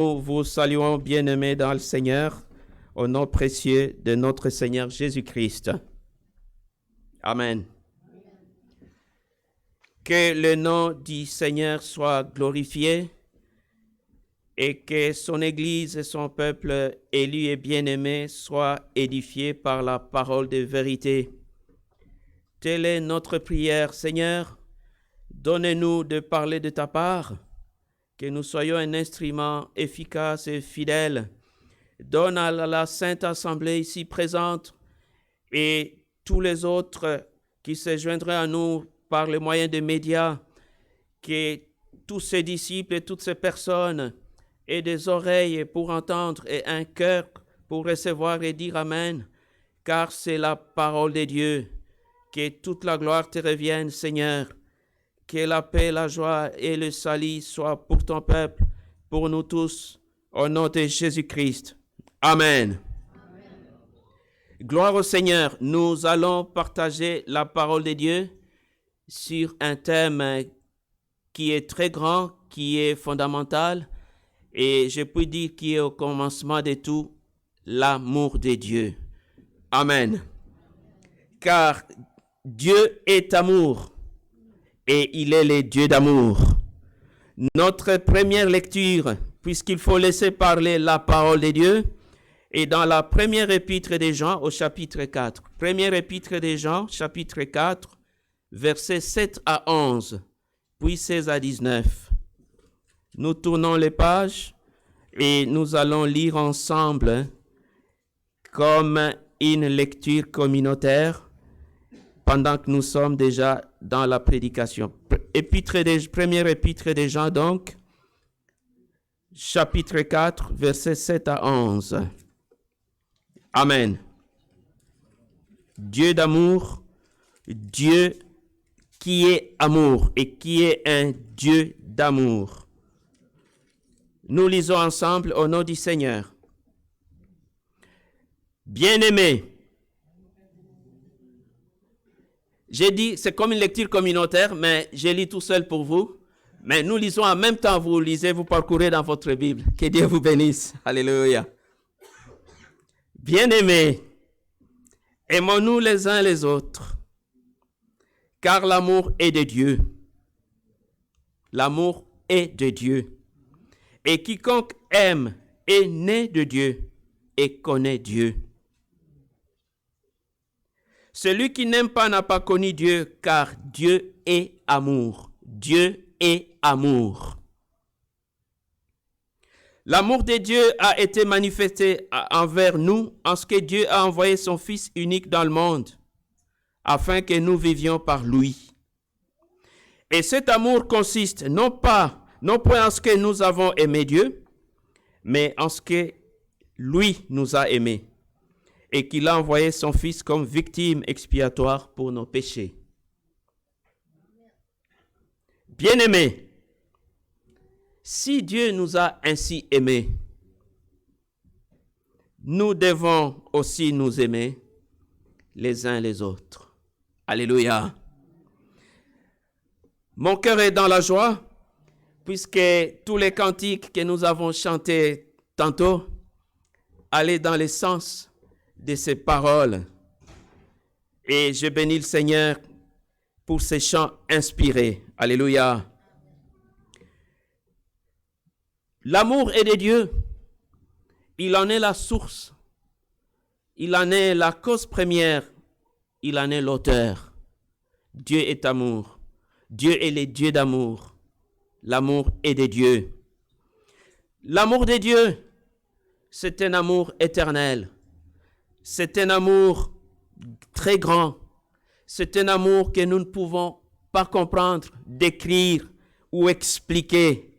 Nous vous saluons, bien-aimés dans le Seigneur, au nom précieux de notre Seigneur Jésus-Christ. Amen. Que le nom du Seigneur soit glorifié et que son Église et son peuple élu et bien-aimé soient édifiés par la parole de vérité. Telle est notre prière, Seigneur. Donne-nous de parler de ta part, que nous soyons un instrument efficace et fidèle. Donne à la Sainte Assemblée ici présente et tous les autres qui se joindraient à nous par le moyen des médias, que tous ces disciples et toutes ces personnes aient des oreilles pour entendre et un cœur pour recevoir et dire Amen, car c'est la parole de Dieu. Que toute la gloire te revienne, Seigneur. Que la paix, la joie et le salut soient pour ton peuple, pour nous tous, au nom de Jésus-Christ. Amen. Amen. Gloire au Seigneur. Nous allons partager la parole de Dieu sur un thème qui est très grand, qui est fondamental, et je peux dire qui est au commencement de tout, l'amour de Dieu. Amen. Car Dieu est amour. Et il est le Dieu d'amour. Notre première lecture, puisqu'il faut laisser parler la parole de Dieu, est dans la première épître de Jean au chapitre 4. Première épître de Jean, chapitre 4, versets 7 à 11, puis 16 à 19. Nous tournons les pages et nous allons lire ensemble comme une lecture communautaire pendant que nous sommes déjà dans la prédication. Première épître de Jean donc, chapitre 4, versets 7 à 11. Amen. Dieu d'amour, Dieu qui est amour et qui est un Dieu d'amour. Nous lisons ensemble au nom du Seigneur. Bien-aimés, j'ai dit, c'est comme une lecture communautaire, mais je lis tout seul pour vous. Mais nous lisons en même temps, vous lisez, vous parcourez dans votre Bible. Que Dieu vous bénisse. Alléluia. Bien-aimés, aimons-nous les uns les autres, car l'amour est de Dieu. L'amour est de Dieu. Et quiconque aime est né de Dieu et connaît Dieu. Celui qui n'aime pas n'a pas connu Dieu, car Dieu est amour. Dieu est amour. L'amour de Dieu a été manifesté envers nous en ce que Dieu a envoyé son Fils unique dans le monde, afin que nous vivions par lui. Et cet amour consiste non point en ce que nous avons aimé Dieu, mais en ce que lui nous a aimés, et qu'il a envoyé son Fils comme victime expiatoire pour nos péchés. Bien-aimés, si Dieu nous a ainsi aimés, nous devons aussi nous aimer les uns les autres. Alléluia. Mon cœur est dans la joie, puisque tous les cantiques que nous avons chantés tantôt allaient dans le sens de ces paroles. Et je bénis le Seigneur pour ces chants inspirés. Alléluia. L'amour est de Dieu. Il en est la source. Il en est la cause première. Il en est l'auteur. Dieu est amour. Dieu est le Dieu d'amour. L'amour est de Dieu. L'amour de Dieu, c'est un amour éternel. C'est un amour très grand. C'est un amour que nous ne pouvons pas comprendre, décrire ou expliquer.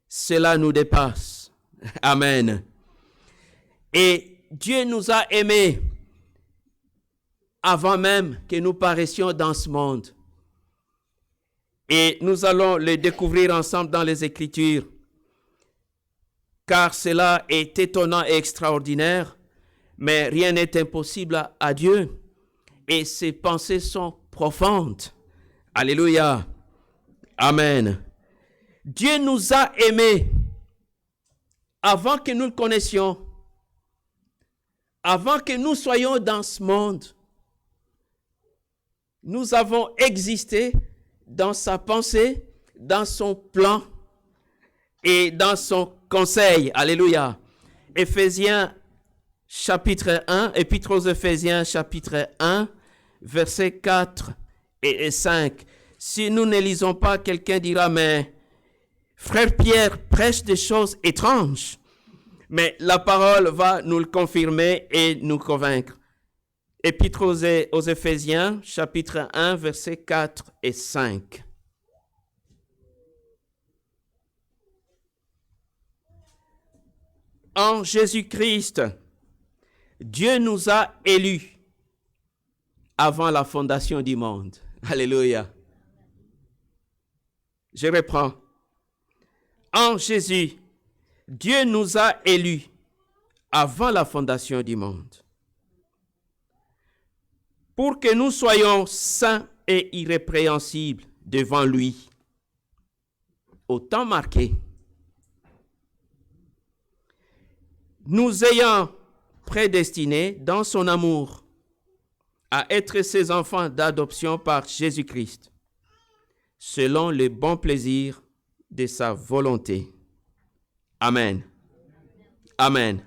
Cela nous dépasse. Amen. Et Dieu nous a aimés avant même que nous paraissions dans ce monde. Et nous allons le découvrir ensemble dans les Écritures, car cela est étonnant et extraordinaire. Mais rien n'est impossible à Dieu. Et ses pensées sont profondes. Alléluia. Amen. Dieu nous a aimés avant que nous le connaissions, avant que nous soyons dans ce monde, nous avons existé dans sa pensée, dans son plan et dans son conseil. Alléluia. Éphésiens chapitre 1, Épître aux Éphésiens chapitre 1, versets 4 et 5. Si nous ne lisons pas, quelqu'un dira, mais frère Pierre prêche des choses étranges. Mais la parole va nous le confirmer et nous convaincre. Épître aux Éphésiens, chapitre 1, versets 4 et 5. En Jésus-Christ, Dieu nous a élus avant la fondation du monde. Alléluia. Je reprends. En Jésus, Dieu nous a élus avant la fondation du monde, pour que nous soyons saints et irrépréhensibles devant lui, au temps marqué, nous ayant prédestinés dans son amour à être ses enfants d'adoption par Jésus-Christ, selon le bon plaisir de sa volonté. Amen. Amen.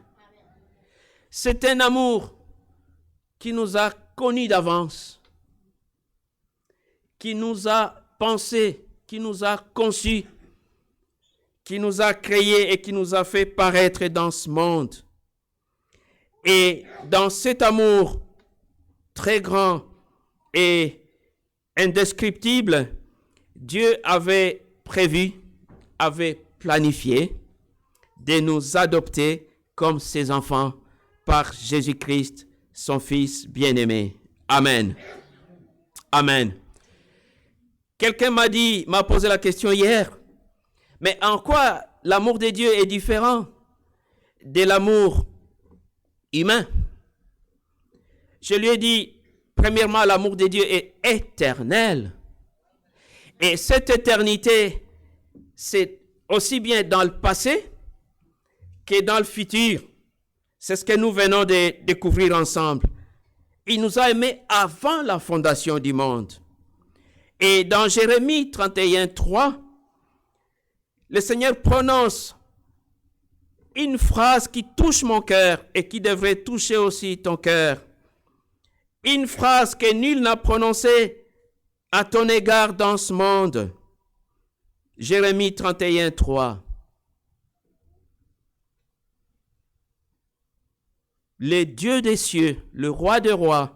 C'est un amour qui nous a connus d'avance, qui nous a pensé, qui nous a conçus, qui nous a créés et qui nous a fait paraître dans ce monde. Et dans cet amour très grand et indescriptible, Dieu avait prévu, avait planifié de nous adopter comme ses enfants par Jésus-Christ, son Fils bien-aimé. Amen. Amen. Quelqu'un m'a posé la question hier, mais en quoi l'amour de Dieu est différent de l'amour humain? Je lui ai dit, premièrement, l'amour de Dieu est éternel. Et cette éternité, c'est aussi bien dans le passé que dans le futur. C'est ce que nous venons de découvrir ensemble. Il nous a aimés avant la fondation du monde. Et dans Jérémie 31, 3, le Seigneur prononce une phrase qui touche mon cœur et qui devrait toucher aussi ton cœur. Une phrase que nul n'a prononcée à ton égard dans ce monde. Jérémie 31, 3. Le Dieu des cieux, le roi des rois,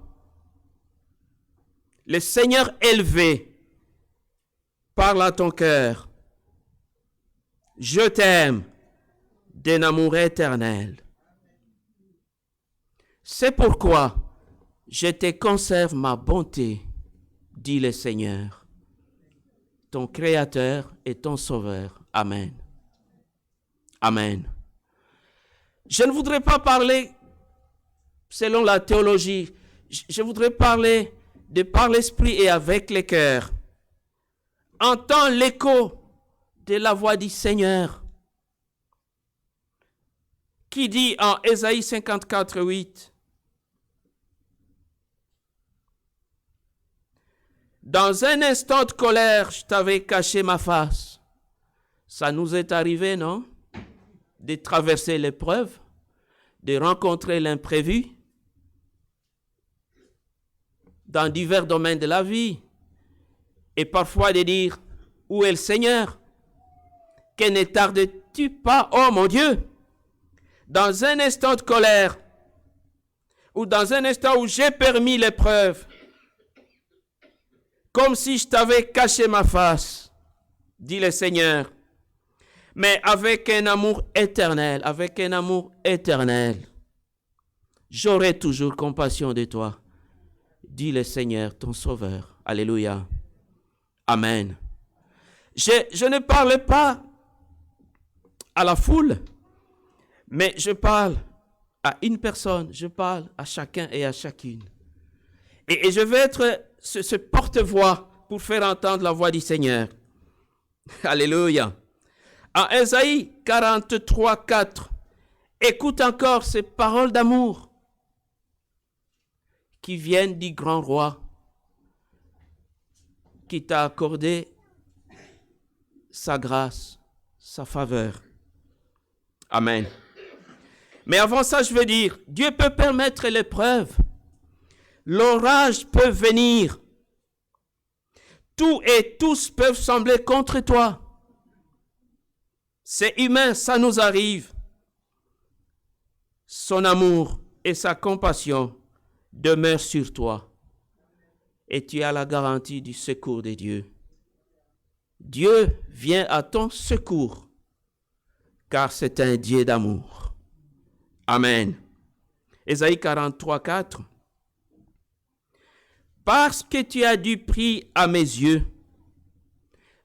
le Seigneur élevé, parle à ton cœur. Je t'aime d'un amour éternel. C'est pourquoi je te conserve ma bonté, dit le Seigneur, ton Créateur et ton Sauveur. Amen. Amen. Je ne voudrais pas parler selon la théologie. Je voudrais parler de par l'esprit et avec le cœur. Entends l'écho de la voix du Seigneur qui dit en Ésaïe 54, 8, dans un instant de colère, je t'avais caché ma face. Ça nous est arrivé, non? De traverser l'épreuve, de rencontrer l'imprévu dans divers domaines de la vie. Et parfois de dire, où est le Seigneur? Que ne tardes-tu pas, oh mon Dieu? Dans un instant de colère, ou dans un instant où j'ai permis l'épreuve, comme si je t'avais caché ma face, dit le Seigneur, mais avec un amour éternel, j'aurai toujours compassion de toi, dit le Seigneur, ton Sauveur. Alléluia. Amen. Je ne parle pas à la foule, mais je parle à une personne, je parle à chacun et à chacune. Et je vais être ce porte-voix pour faire entendre la voix du Seigneur. Alléluia. En Ésaïe 43, 4, Écoute encore ces paroles d'amour qui viennent du grand roi qui t'a accordé sa grâce, sa faveur. Amen. Mais avant ça, je veux dire, Dieu peut permettre l'épreuve. L'orage peut venir. Tout et tous peuvent sembler contre toi. C'est humain, ça nous arrive. Son amour et sa compassion demeurent sur toi. Et tu as la garantie du secours de Dieu. Dieu vient à ton secours, car c'est un Dieu d'amour. Amen. Ésaïe 43, 4. Parce que tu as du prix à mes yeux,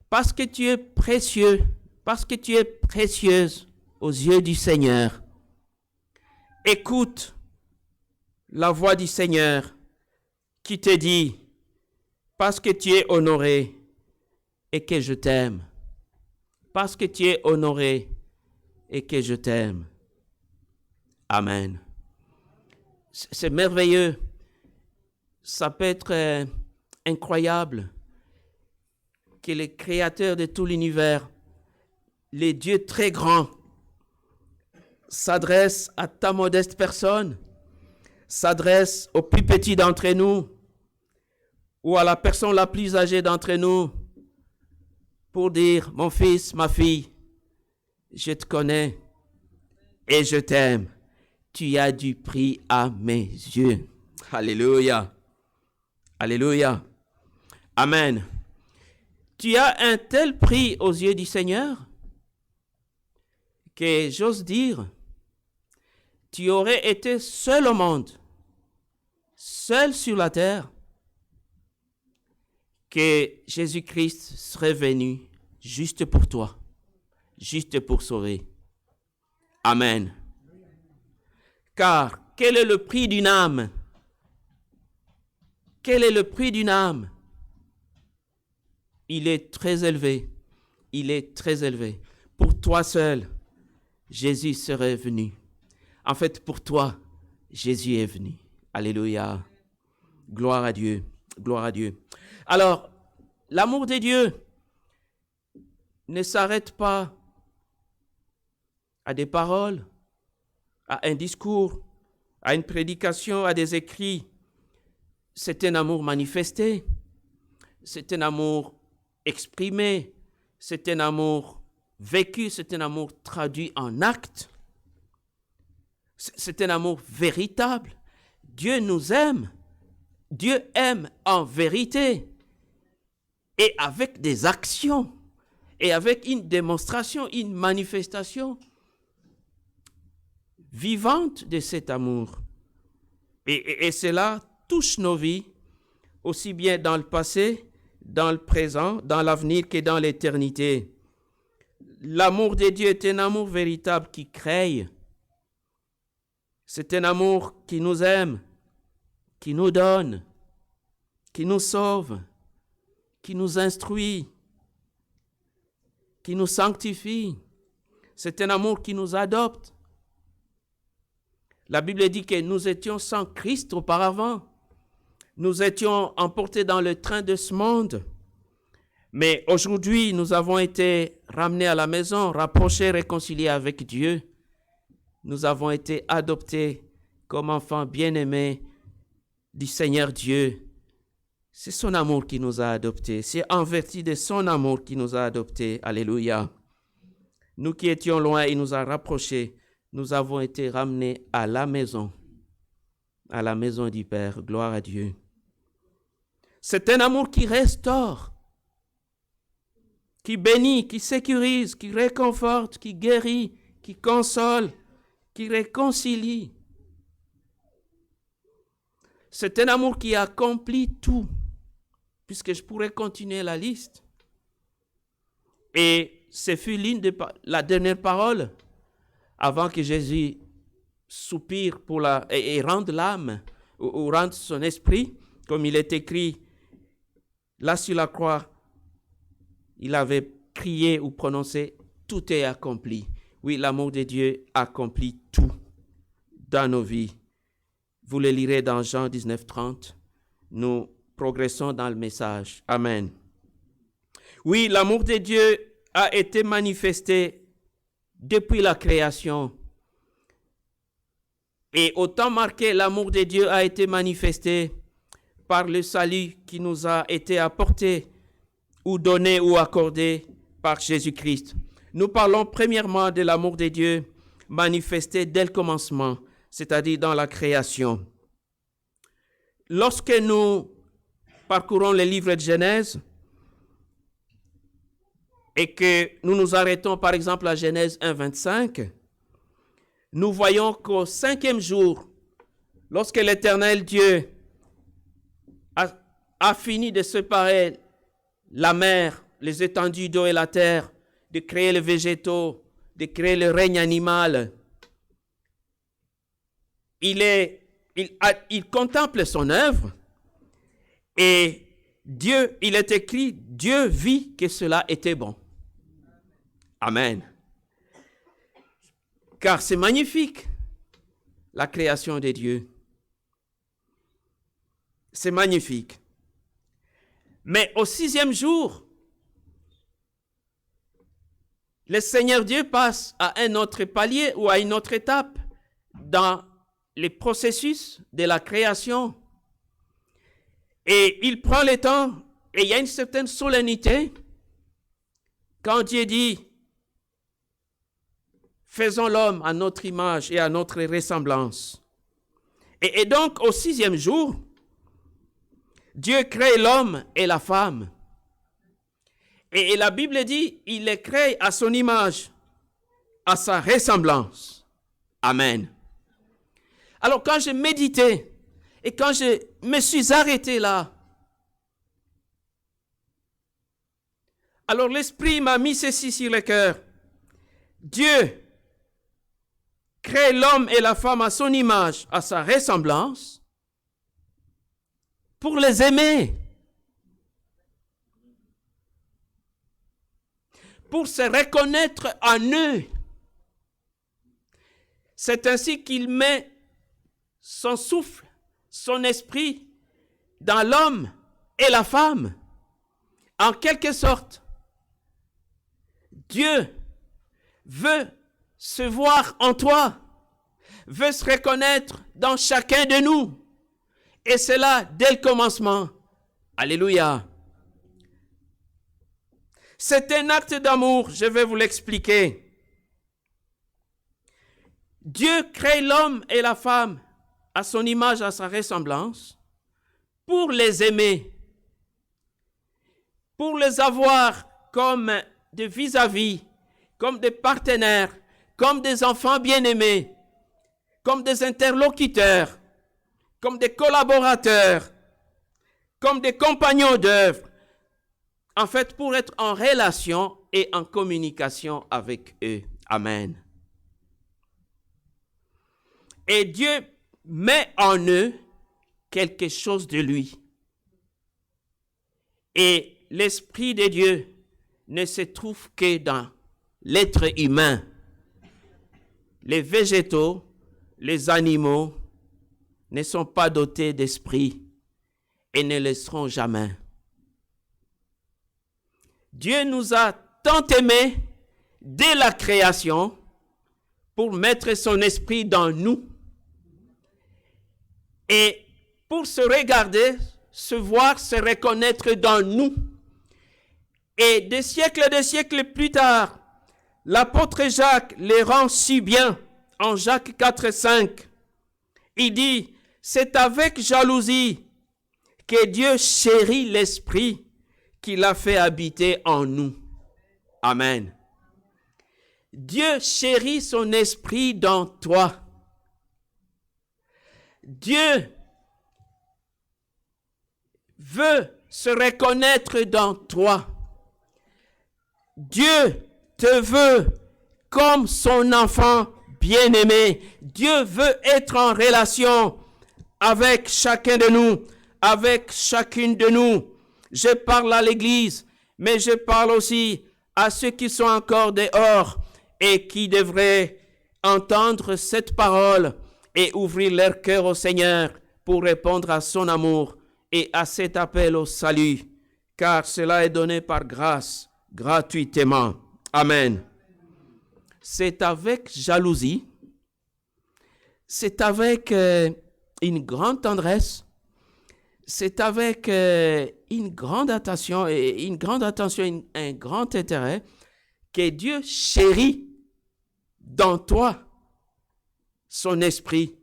parce que tu es précieux, parce que tu es précieuse aux yeux du Seigneur, écoute la voix du Seigneur qui te dit, parce que tu es honoré et que je t'aime, parce que tu es honoré et que je t'aime. Amen. C'est merveilleux. Ça peut être incroyable que le Créateur de tout l'univers, les dieux très grands, s'adresse à ta modeste personne, s'adresse aux plus petits d'entre nous ou à la personne la plus âgée d'entre nous pour dire, mon fils, ma fille, je te connais et je t'aime. Tu as du prix à mes yeux. Alléluia. Alléluia. Amen. Tu as un tel prix aux yeux du Seigneur que j'ose dire, tu aurais été seul au monde, seul sur la terre, que Jésus-Christ serait venu juste pour toi, juste pour sauver. Amen. Car quel est le prix d'une âme? Quel est le prix d'une âme? Il est très élevé. Il est très élevé. Pour toi seul, Jésus serait venu. En fait, pour toi, Jésus est venu. Alléluia. Gloire à Dieu. Gloire à Dieu. Alors, l'amour de Dieu ne s'arrête pas à des paroles, à un discours, à une prédication, à des écrits. C'est un amour manifesté. C'est un amour exprimé. C'est un amour vécu. C'est un amour traduit en actes. C'est un amour véritable. Dieu nous aime. Dieu aime en vérité. Et avec des actions. Et avec une démonstration, une manifestation vivante de cet amour. Et cela touche nos vies, aussi bien dans le passé, dans le présent, dans l'avenir que dans l'éternité. L'amour de Dieu est un amour véritable qui crée. C'est un amour qui nous aime, qui nous donne, qui nous sauve, qui nous instruit, qui nous sanctifie. C'est un amour qui nous adopte. La Bible dit que nous étions sans Christ auparavant. Nous étions emportés dans le train de ce monde. Mais aujourd'hui, nous avons été ramenés à la maison, rapprochés, réconciliés avec Dieu. Nous avons été adoptés comme enfants bien-aimés du Seigneur Dieu. C'est son amour qui nous a adoptés. C'est en vertu de son amour qui nous a adoptés. Alléluia. Nous qui étions loin, il nous a rapprochés. Nous avons été ramenés à la maison du Père. Gloire à Dieu. C'est un amour qui restaure, qui bénit, qui sécurise, qui réconforte, qui guérit, qui console, qui réconcilie. C'est un amour qui accomplit tout, puisque je pourrais continuer la liste. Et ce fut la dernière parole avant que Jésus soupire pour et rende l'âme, ou rende son esprit, comme il est écrit, là sur la croix, il avait crié ou prononcé, tout est accompli. Oui, l'amour de Dieu accomplit tout dans nos vies. Vous le lirez dans Jean 19, 30. Nous progressons dans le message. Amen. Oui, l'amour de Dieu a été manifesté depuis la création. Et au temps marqué, l'amour de Dieu a été manifesté par le salut qui nous a été apporté ou donné ou accordé par Jésus-Christ. Nous parlons premièrement de l'amour de Dieu manifesté dès le commencement, c'est-à-dire dans la création. Lorsque nous parcourons le livre de Genèse et que nous nous arrêtons par exemple à Genèse 1, 25, nous voyons qu'au 5e jour, lorsque l'Éternel Dieu a fini de séparer la mer, les étendues d'eau et la terre, de créer les végétaux, de créer le règne animal, il contemple son œuvre et Dieu, il est écrit, Dieu vit que cela était bon. Amen. Car c'est magnifique, la création de Dieu. C'est magnifique. Mais au 6e jour, le Seigneur Dieu passe à un autre palier ou à une autre étape dans le processus de la création. Et il prend le temps, et il y a une certaine solennité quand Dieu dit « Faisons l'homme à notre image et à notre ressemblance ». Et donc, au 6e jour, Dieu crée l'homme et la femme. Et la Bible dit, il les crée à son image, à sa ressemblance. Amen. Alors quand je méditais et quand je me suis arrêté là, alors l'Esprit m'a mis ceci sur le cœur. Dieu crée l'homme et la femme à son image, à sa ressemblance, pour les aimer. Pour se reconnaître en eux. C'est ainsi qu'il met son souffle, son esprit dans l'homme et la femme. En quelque sorte, Dieu veut se voir en toi, veut se reconnaître dans chacun de nous. Et c'est là dès le commencement. Alléluia. C'est un acte d'amour, je vais vous l'expliquer. Dieu crée l'homme et la femme à son image, à sa ressemblance, pour les aimer, pour les avoir comme des vis-à-vis, comme des partenaires, comme des enfants bien-aimés, comme des interlocuteurs, comme des collaborateurs, comme des compagnons d'œuvre. En fait, pour être en relation et en communication avec eux. Amen. Et Dieu met en eux quelque chose de lui. Et l'Esprit de Dieu ne se trouve que dans l'être humain. Les végétaux, les animaux ne sont pas dotés d'esprit et ne le seront jamais. Dieu nous a tant aimés dès la création pour mettre son esprit dans nous et pour se regarder, se voir, se reconnaître dans nous. Et des siècles plus tard, l'apôtre Jacques les rend si bien en Jacques 4, 5. Il dit, c'est avec jalousie que Dieu chérit l'esprit qu'il a fait habiter en nous. Amen. Dieu chérit son esprit dans toi. Dieu veut se reconnaître dans toi. Dieu te veut comme son enfant bien-aimé. Dieu veut être en relation avec chacun de nous, avec chacune de nous. Je parle à l'Église, mais je parle aussi à ceux qui sont encore dehors et qui devraient entendre cette parole et ouvrir leur cœur au Seigneur pour répondre à son amour et à cet appel au salut, car cela est donné par grâce, gratuitement. Amen. C'est avec jalousie, c'est avec une grande tendresse, c'est avec une grande attention, un grand intérêt que Dieu chérit dans toi son esprit.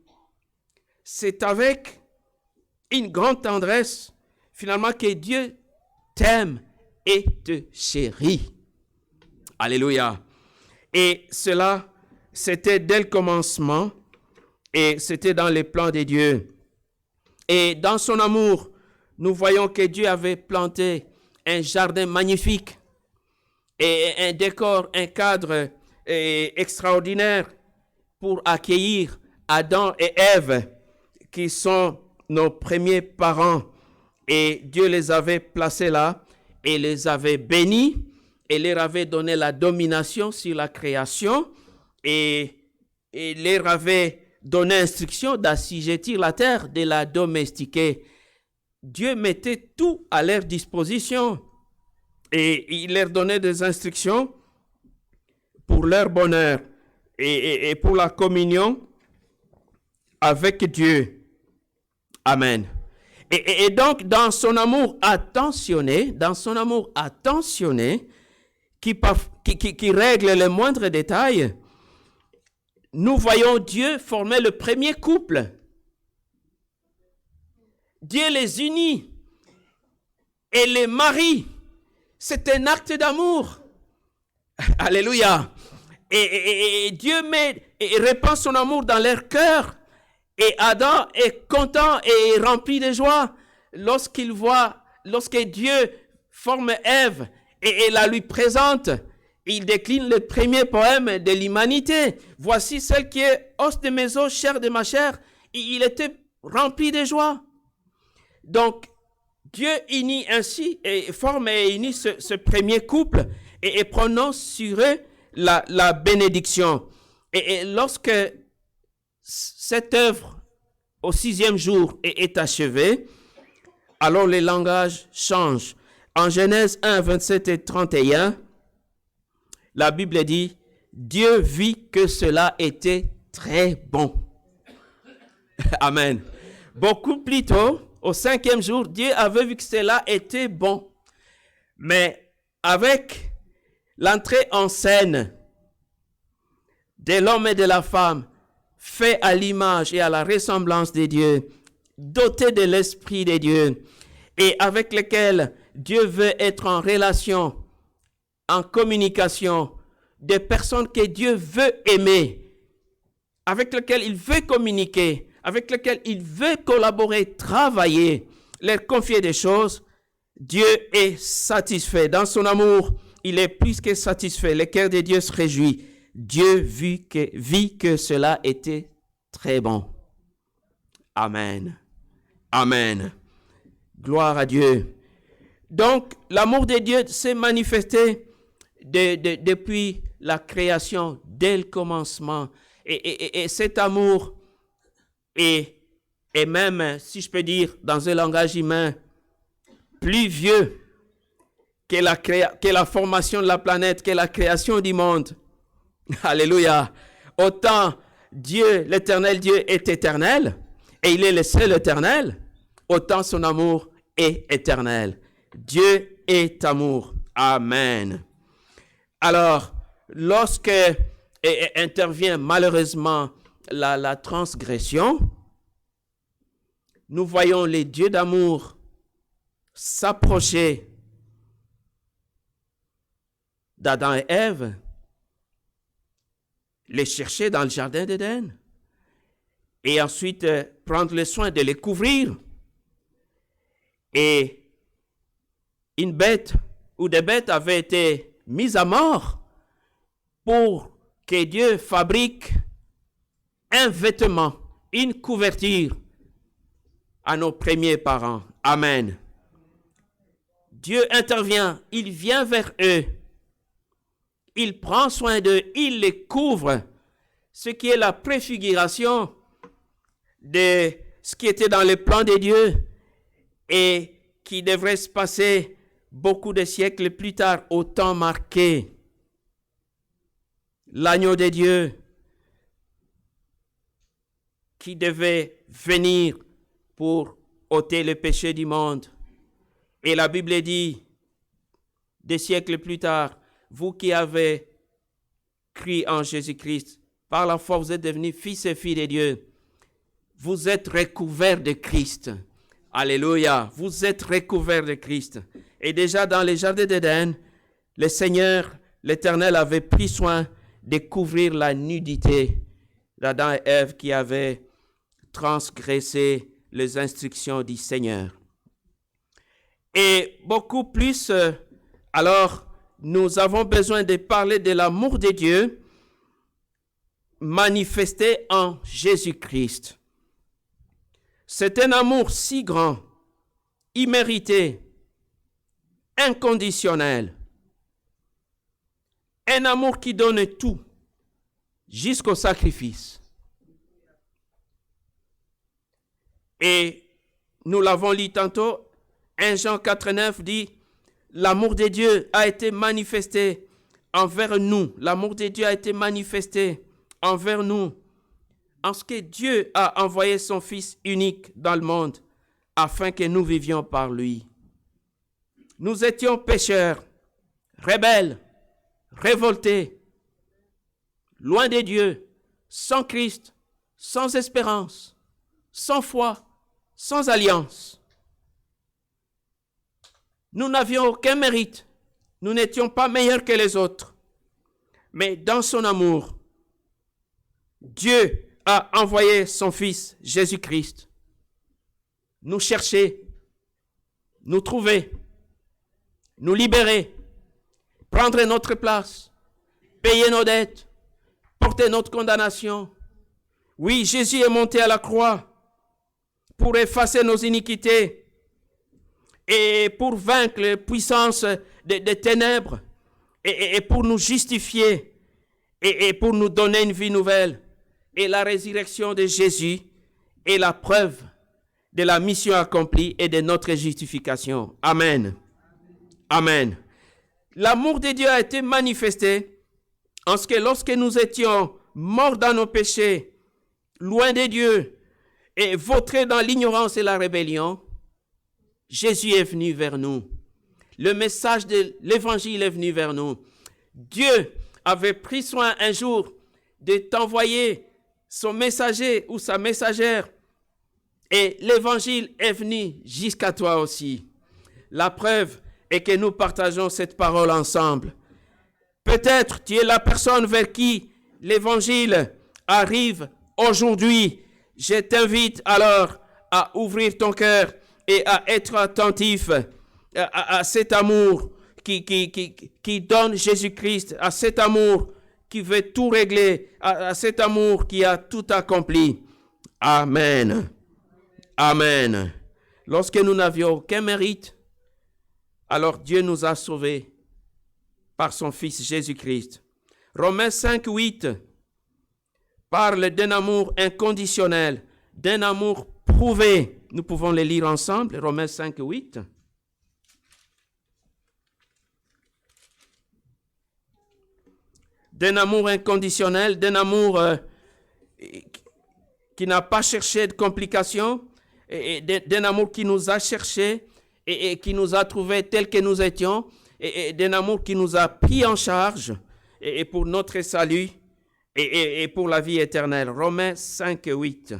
C'est avec une grande tendresse, finalement, que Dieu t'aime et te chérit. Alléluia. Et cela, c'était dès le commencement et c'était dans les plans de Dieu. Et dans son amour, nous voyons que Dieu avait planté un jardin magnifique et un décor, un cadre extraordinaire pour accueillir Adam et Ève, qui sont nos premiers parents. Et Dieu les avait placés là et les avait bénis et leur avait donné la domination sur la création et leur avait donné instruction d'assujettir la terre, de la domestiquer. Dieu mettait tout à leur disposition et il leur donnait des instructions pour leur bonheur et pour la communion avec Dieu. Amen. Et donc, dans son amour attentionné, qui règle les moindres détails, nous voyons Dieu former le premier couple. Dieu les unit et les marie. C'est un acte d'amour. Alléluia. Et Dieu répand son amour dans leur cœur. Et Adam est content et rempli de joie lorsque Dieu forme Ève et la lui présente. Il décline le premier poème de l'humanité. Voici celle qui est os de mes os, chair de ma chair. Il était rempli de joie. Donc, Dieu unit ainsi et forme et unit ce premier couple et prononce sur eux la bénédiction. Et lorsque cette œuvre au 6e jour est achevée, alors le langage change. En Genèse 1, 27 et 31, la Bible dit, Dieu vit que cela était très bon. Amen. Beaucoup plus tôt, au 5e jour, Dieu avait vu que cela était bon. Mais avec l'entrée en scène de l'homme et de la femme, fait à l'image et à la ressemblance de Dieu, doté de l'Esprit de Dieu, et avec lequel Dieu veut être en relation, en communication, des personnes que Dieu veut aimer, avec lesquelles il veut communiquer, avec lesquelles il veut collaborer, travailler, leur confier des choses. Dieu est satisfait. Dans son amour, il est plus que satisfait. Le cœur de Dieu se réjouit. Dieu vit que cela était très bon. Amen. Amen. Gloire à Dieu. Donc, l'amour de Dieu s'est manifesté depuis la création, dès le commencement. Et cet amour est même, si je peux dire, dans un langage humain, plus vieux que la formation de la planète, que la création du monde. Alléluia. Autant Dieu, l'éternel Dieu est éternel, et il est le seul éternel, autant son amour est éternel. Dieu est amour. Amen. Alors, lorsque intervient malheureusement la transgression, nous voyons les dieux d'amour s'approcher d'Adam et Ève, les chercher dans le jardin d'Éden et ensuite prendre le soin de les couvrir. Et une bête ou des bêtes avaient été mises à mort pour que Dieu fabrique un vêtement, une couverture à nos premiers parents. Amen. Dieu intervient, il vient vers eux. il prend soin d'eux, il les couvre, ce qui est la préfiguration de ce qui était dans le plan de Dieu et qui devrait se passer beaucoup de siècles plus tard, au temps marqué. L'agneau de Dieu qui devait venir pour ôter le péché du monde. Et la Bible dit, des siècles plus tard, vous qui avez cru en Jésus-Christ, par la foi vous êtes devenus fils et filles de Dieu. Vous êtes recouverts de Christ. Alléluia, vous êtes recouverts de Christ. Et déjà dans les jardins d'Éden, le Seigneur, l'Éternel avait pris soin de couvrir la nudité d'Adam et Ève qui avaient transgressé les instructions du Seigneur. Et beaucoup plus, alors, nous avons besoin de parler de l'amour de Dieu manifesté en Jésus-Christ. C'est un amour si grand, immérité, inconditionnel. Un amour qui donne tout, jusqu'au sacrifice. Et nous l'avons lu tantôt, 1 Jean 4,9 dit, l'amour de Dieu a été manifesté envers nous. L'amour de Dieu a été manifesté envers nous, en ce que Dieu a envoyé son Fils unique dans le monde, afin que nous vivions par lui. Nous étions pécheurs, rebelles, révoltés, loin de Dieu, sans Christ, sans espérance, sans foi, sans alliance. Nous n'avions aucun mérite. Nous n'étions pas meilleurs que les autres. Mais dans son amour, Dieu a envoyé son Fils Jésus-Christ nous chercher, nous trouver, nous libérer, prendre notre place, payer nos dettes, porter notre condamnation. Oui, Jésus est monté à la croix pour effacer nos iniquités et pour vaincre les puissances des ténèbres et pour nous justifier et pour nous donner une vie nouvelle. Et la résurrection de Jésus est la preuve de la mission accomplie et de notre justification. Amen. Amen. L'amour de Dieu a été manifesté en ce que lorsque nous étions morts dans nos péchés, loin de Dieu et vautrés dans l'ignorance et la rébellion, Jésus est venu vers nous. Le message de l'évangile est venu vers nous. Dieu avait pris soin un jour de t'envoyer son messager ou sa messagère et l'évangile est venu jusqu'à toi aussi. La preuve est que nous partageons cette parole ensemble. Peut-être tu es la personne vers qui l'évangile arrive aujourd'hui. Je t'invite alors à ouvrir ton cœur et à être attentif à cet amour qui donne Jésus-Christ, à cet amour qui veut tout régler, à cet amour qui a tout accompli. Amen. Amen. Lorsque nous n'avions aucun mérite, alors Dieu nous a sauvés par son Fils Jésus-Christ. Romains 5,8 parle d'un amour inconditionnel, d'un amour prouvé. Nous pouvons les lire ensemble, Romains 5,8. D'un amour inconditionnel, d'un amour qui n'a pas cherché de complications, et d'un amour qui nous a cherché et qui nous a trouvés tels que nous étions, et d'un amour qui nous a pris en charge et pour notre salut et pour la vie éternelle. Romains 5,8.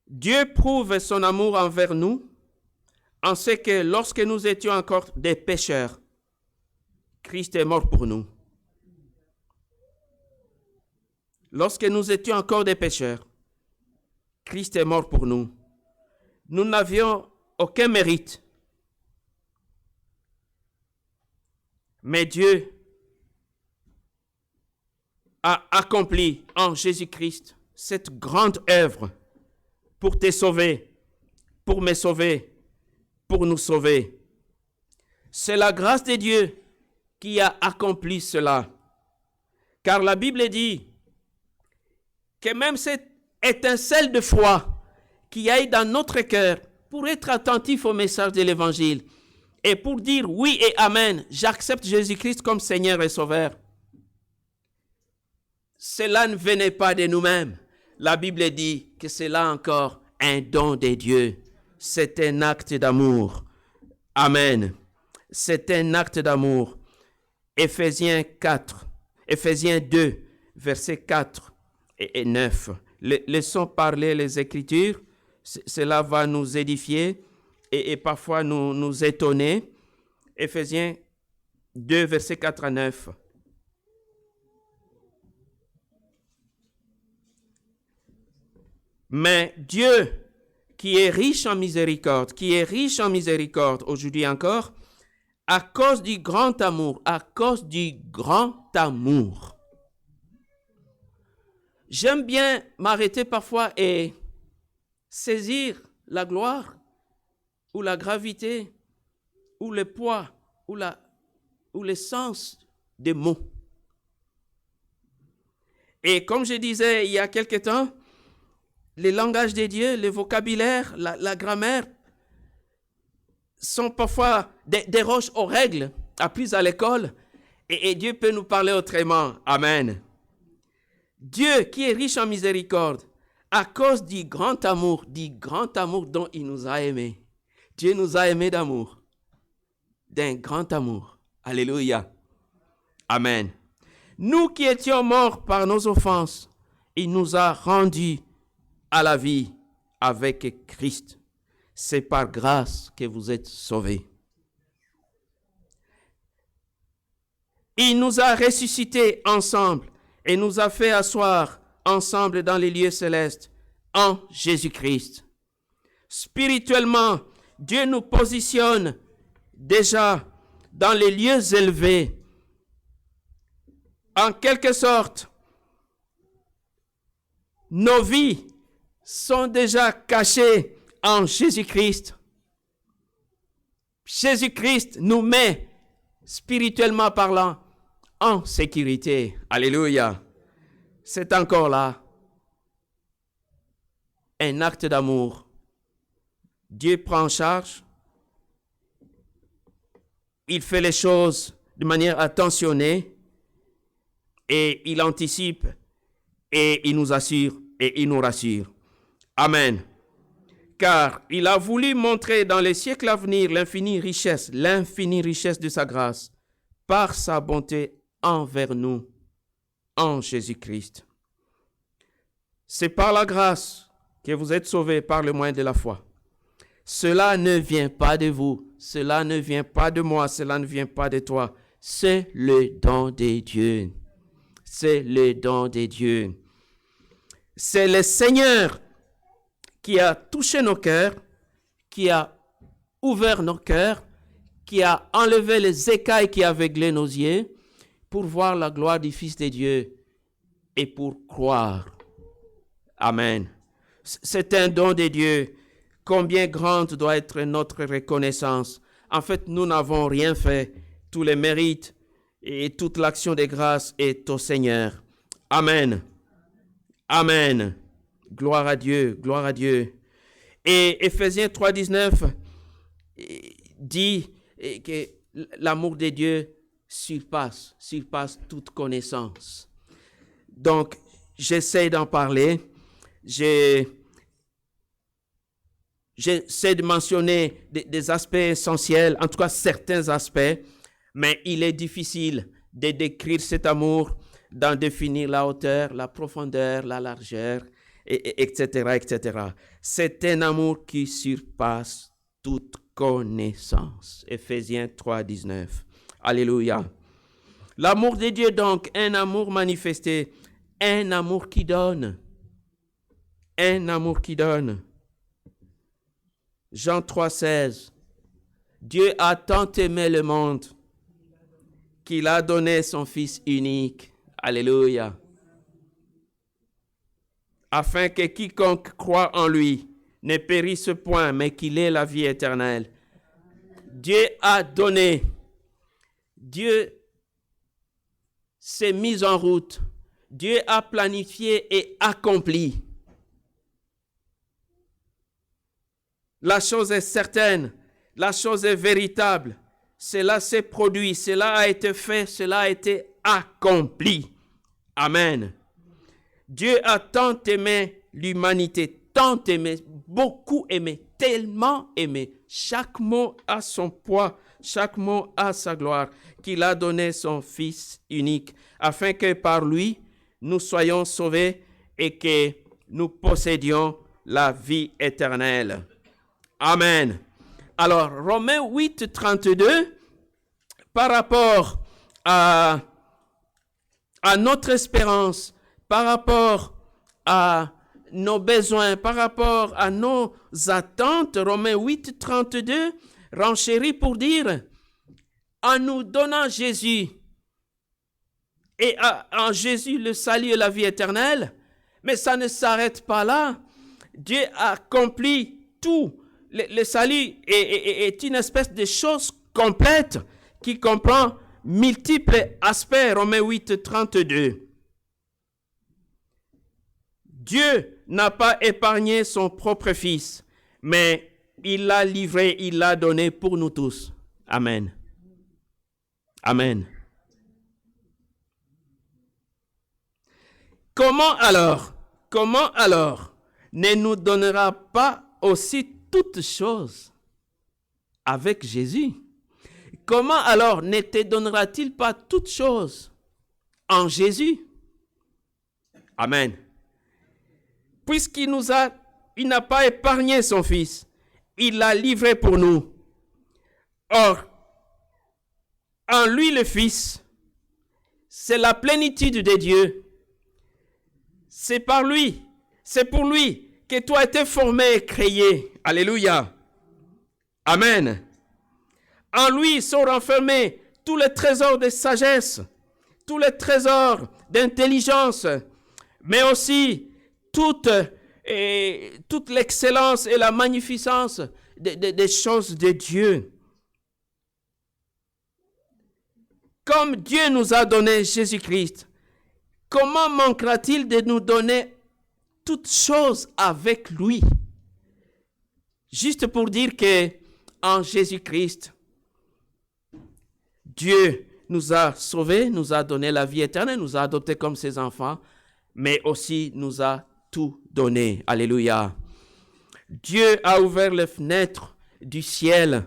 Dieu prouve son amour envers nous en ce que lorsque nous étions encore des pécheurs, Christ est mort pour nous. Lorsque nous étions encore des pécheurs, Christ est mort pour nous. Nous n'avions aucun mérite. Mais Dieu a accompli en Jésus-Christ cette grande œuvre pour te sauver, pour me sauver, pour nous sauver. C'est la grâce de Dieu qui a accompli cela. Car la Bible dit que même cette étincelle de foi qui aille dans notre cœur pour être attentif au message de l'Évangile et pour dire oui et amen, j'accepte Jésus-Christ comme Seigneur et Sauveur. Cela ne venait pas de nous-mêmes. La Bible dit que c'est là encore un don de Dieu. C'est un acte d'amour. Amen. C'est un acte d'amour. Éphésiens 2, versets 4 et 9. Laissons parler les Écritures. Cela va nous édifier et parfois nous étonner. Éphésiens 2, versets 4 à 9. Mais Dieu, qui est riche en miséricorde, aujourd'hui encore, à cause du grand amour. J'aime bien m'arrêter parfois et saisir la gloire ou la gravité ou le poids ou le sens des mots. Et comme je disais il y a quelque temps, les langages de Dieu, le vocabulaire, la grammaire sont parfois des roches aux règles apprises à l'école et Dieu peut nous parler autrement. Amen. Dieu qui est riche en miséricorde, à cause du grand amour dont il nous a aimés. Dieu nous a aimés d'amour, d'un grand amour. Alléluia. Amen. Nous qui étions morts par nos offenses, il nous a rendus à la vie avec Christ. C'est par grâce que vous êtes sauvés. Il nous a ressuscités ensemble et nous a fait asseoir ensemble dans les lieux célestes en Jésus-Christ. Spirituellement, Dieu nous positionne déjà dans les lieux élevés. En quelque sorte, nos vies sont déjà cachées en Jésus-Christ. Jésus-Christ nous met, spirituellement parlant, en sécurité. Alléluia. C'est encore là un acte d'amour. Dieu prend en charge. Il fait les choses de manière attentionnée et il anticipe et il nous assure et il nous rassure. Amen. Car il a voulu montrer dans les siècles à venir l'infinie richesse de sa grâce par sa bonté envers nous en Jésus-Christ. C'est par la grâce que vous êtes sauvés par le moyen de la foi. Cela ne vient pas de vous, cela ne vient pas de moi, cela ne vient pas de toi. C'est le don de Dieu. C'est le don de Dieu. C'est le Seigneur qui a touché nos cœurs, qui a ouvert nos cœurs, qui a enlevé les écailles qui aveuglaient nos yeux pour voir la gloire du Fils de Dieu et pour croire. Amen. C'est un don de Dieu. Combien grande doit être notre reconnaissance. En fait, nous n'avons rien fait. Tous les mérites et toute l'action de grâce est au Seigneur. Amen. Amen. Gloire à Dieu, gloire à Dieu. Et Éphésiens 3,19 dit que l'amour de Dieu surpasse toute connaissance. Donc, j'essaie d'en parler. J'essaie de mentionner des aspects essentiels, en tout cas certains aspects, mais il est difficile de décrire cet amour, d'en définir la hauteur, la profondeur, la largeur, etc., etc. C'est un amour qui surpasse toute connaissance. Éphésiens 3,19. Alléluia. L'amour de Dieu donc, un amour manifesté, un amour qui donne. Un amour qui donne. Jean 3,16. Dieu a tant aimé le monde qu'il a donné son Fils unique. Alléluia. Afin que quiconque croit en lui ne périsse point, mais qu'il ait la vie éternelle. Dieu a donné. Dieu c'est mis en route. Dieu a planifié et accompli. La chose est certaine, la chose est véritable. Cela s'est produit, cela a été fait, cela a été accompli. Amen. Dieu a tant aimé l'humanité, tant aimé, beaucoup aimé, tellement aimé. Chaque mot a son poids, chaque mot a sa gloire, qu'il a donné son Fils unique, afin que par lui, nous soyons sauvés et que nous possédions la vie éternelle. Amen. Alors, Romains 8, 32, par rapport à notre espérance, par rapport à nos besoins, par rapport à nos attentes, Romains 8, 32, renchérit pour dire, en nous donnant Jésus, et en Jésus le salut et la vie éternelle, mais ça ne s'arrête pas là. Dieu accomplit tout. Le salut est une espèce de chose complète qui comprend multiples aspects. Romains 8, 32. Dieu n'a pas épargné son propre Fils, mais il l'a livré, il l'a donné pour nous tous. Amen. Amen. Comment alors ne nous donnera pas aussi toutes choses avec Jésus? Comment alors ne te donnera-t-il pas toutes choses en Jésus? Amen. Puisqu'il n'a pas épargné son Fils, il l'a livré pour nous. Or, en lui le Fils, c'est la plénitude de Dieu. C'est par lui, c'est pour lui que tu as été formé et créé. Alléluia. Amen. En lui sont renfermés tous les trésors de sagesse, tous les trésors d'intelligence, mais aussi toute l'excellence et la magnificence des choses de Dieu. Comme Dieu nous a donné Jésus-Christ, comment manquera-t-il de nous donner toutes choses avec lui? Juste pour dire que en Jésus-Christ, Dieu nous a sauvés, nous a donné la vie éternelle, nous a adoptés comme ses enfants, mais aussi nous a tout donné. Alléluia. Dieu a ouvert les fenêtres du ciel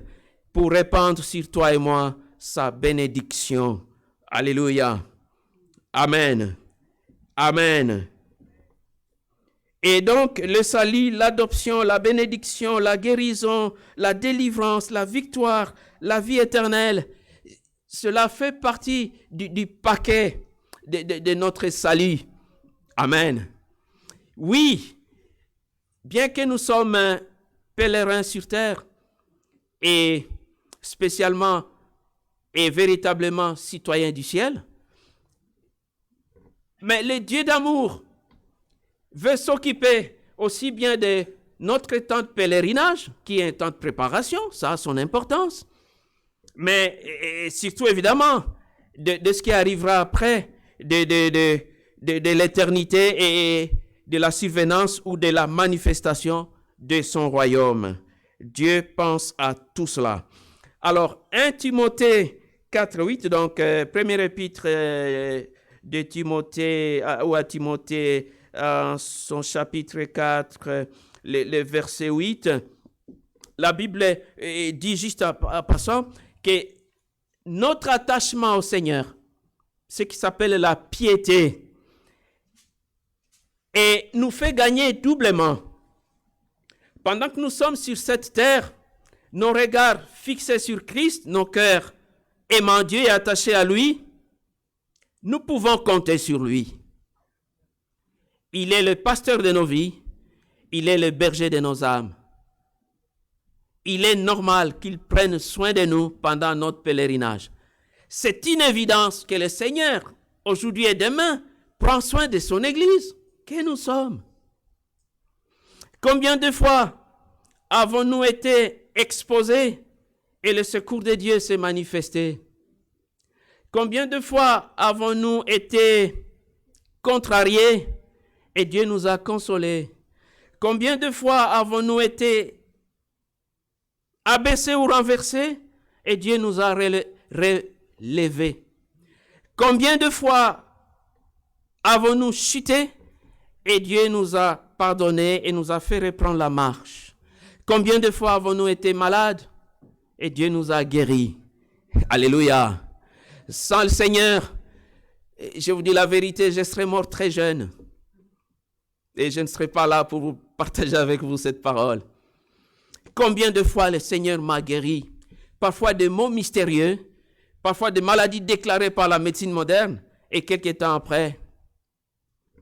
pour répandre sur toi et moi sa bénédiction. Alléluia. Amen. Amen. Et donc, le salut, l'adoption, la bénédiction, la guérison, la délivrance, la victoire, la vie éternelle, cela fait partie du paquet de notre salut. Amen. Oui, bien que nous sommes pèlerins sur terre et spécialement et véritablement citoyens du ciel, mais le Dieu d'amour veut s'occuper aussi bien de notre temps de pèlerinage, qui est un temps de préparation, ça a son importance, mais et surtout évidemment de ce qui arrivera après, de l'éternité et de la survenance ou de la manifestation de son royaume. Dieu pense à tout cela. Alors, 1 Timothée 4:8, donc première épître de Timothée, ou à Timothée, son chapitre 4, le verset 8, la Bible dit juste en passant que notre attachement au Seigneur, ce qui s'appelle la piété, et nous fait gagner doublement. Pendant que nous sommes sur cette terre, nos regards fixés sur Christ, nos cœurs aimant Dieu et attachés à lui, nous pouvons compter sur lui. Il est le pasteur de nos vies, il est le berger de nos âmes. Il est normal qu'il prenne soin de nous pendant notre pèlerinage. C'est une évidence que le Seigneur, aujourd'hui et demain, prend soin de son Église, que nous sommes. Combien de fois avons-nous été exposés et le secours de Dieu s'est manifesté? Combien de fois avons-nous été contrariés et Dieu nous a consolés? Combien de fois avons-nous été abaissés ou renversés et Dieu nous a relevés? Combien de fois avons-nous chuté et Dieu nous a pardonné et nous a fait reprendre la marche? Combien de fois avons-nous été malades et Dieu nous a guéris? Alléluia. Sans le Seigneur, je vous dis la vérité, je serais mort très jeune. Et je ne serai pas là pour vous partager avec vous cette parole. Combien de fois le Seigneur m'a guéri? Parfois des maux mystérieux, parfois des maladies déclarées par la médecine moderne, et quelques temps après,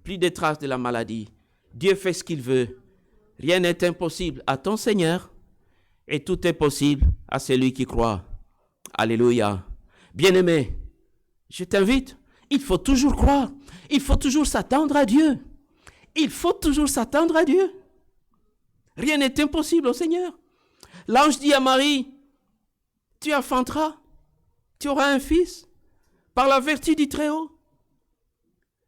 plus de traces de la maladie. Dieu fait ce qu'il veut. Rien n'est impossible à ton Seigneur, et tout est possible à celui qui croit. Alléluia. Bien-aimé, je t'invite, il faut toujours croire, il faut toujours s'attendre à Dieu. Il faut toujours s'attendre à Dieu. Rien n'est impossible au Seigneur. L'ange dit à Marie, tu enfanteras, tu auras un fils, par la vertu du Très-Haut.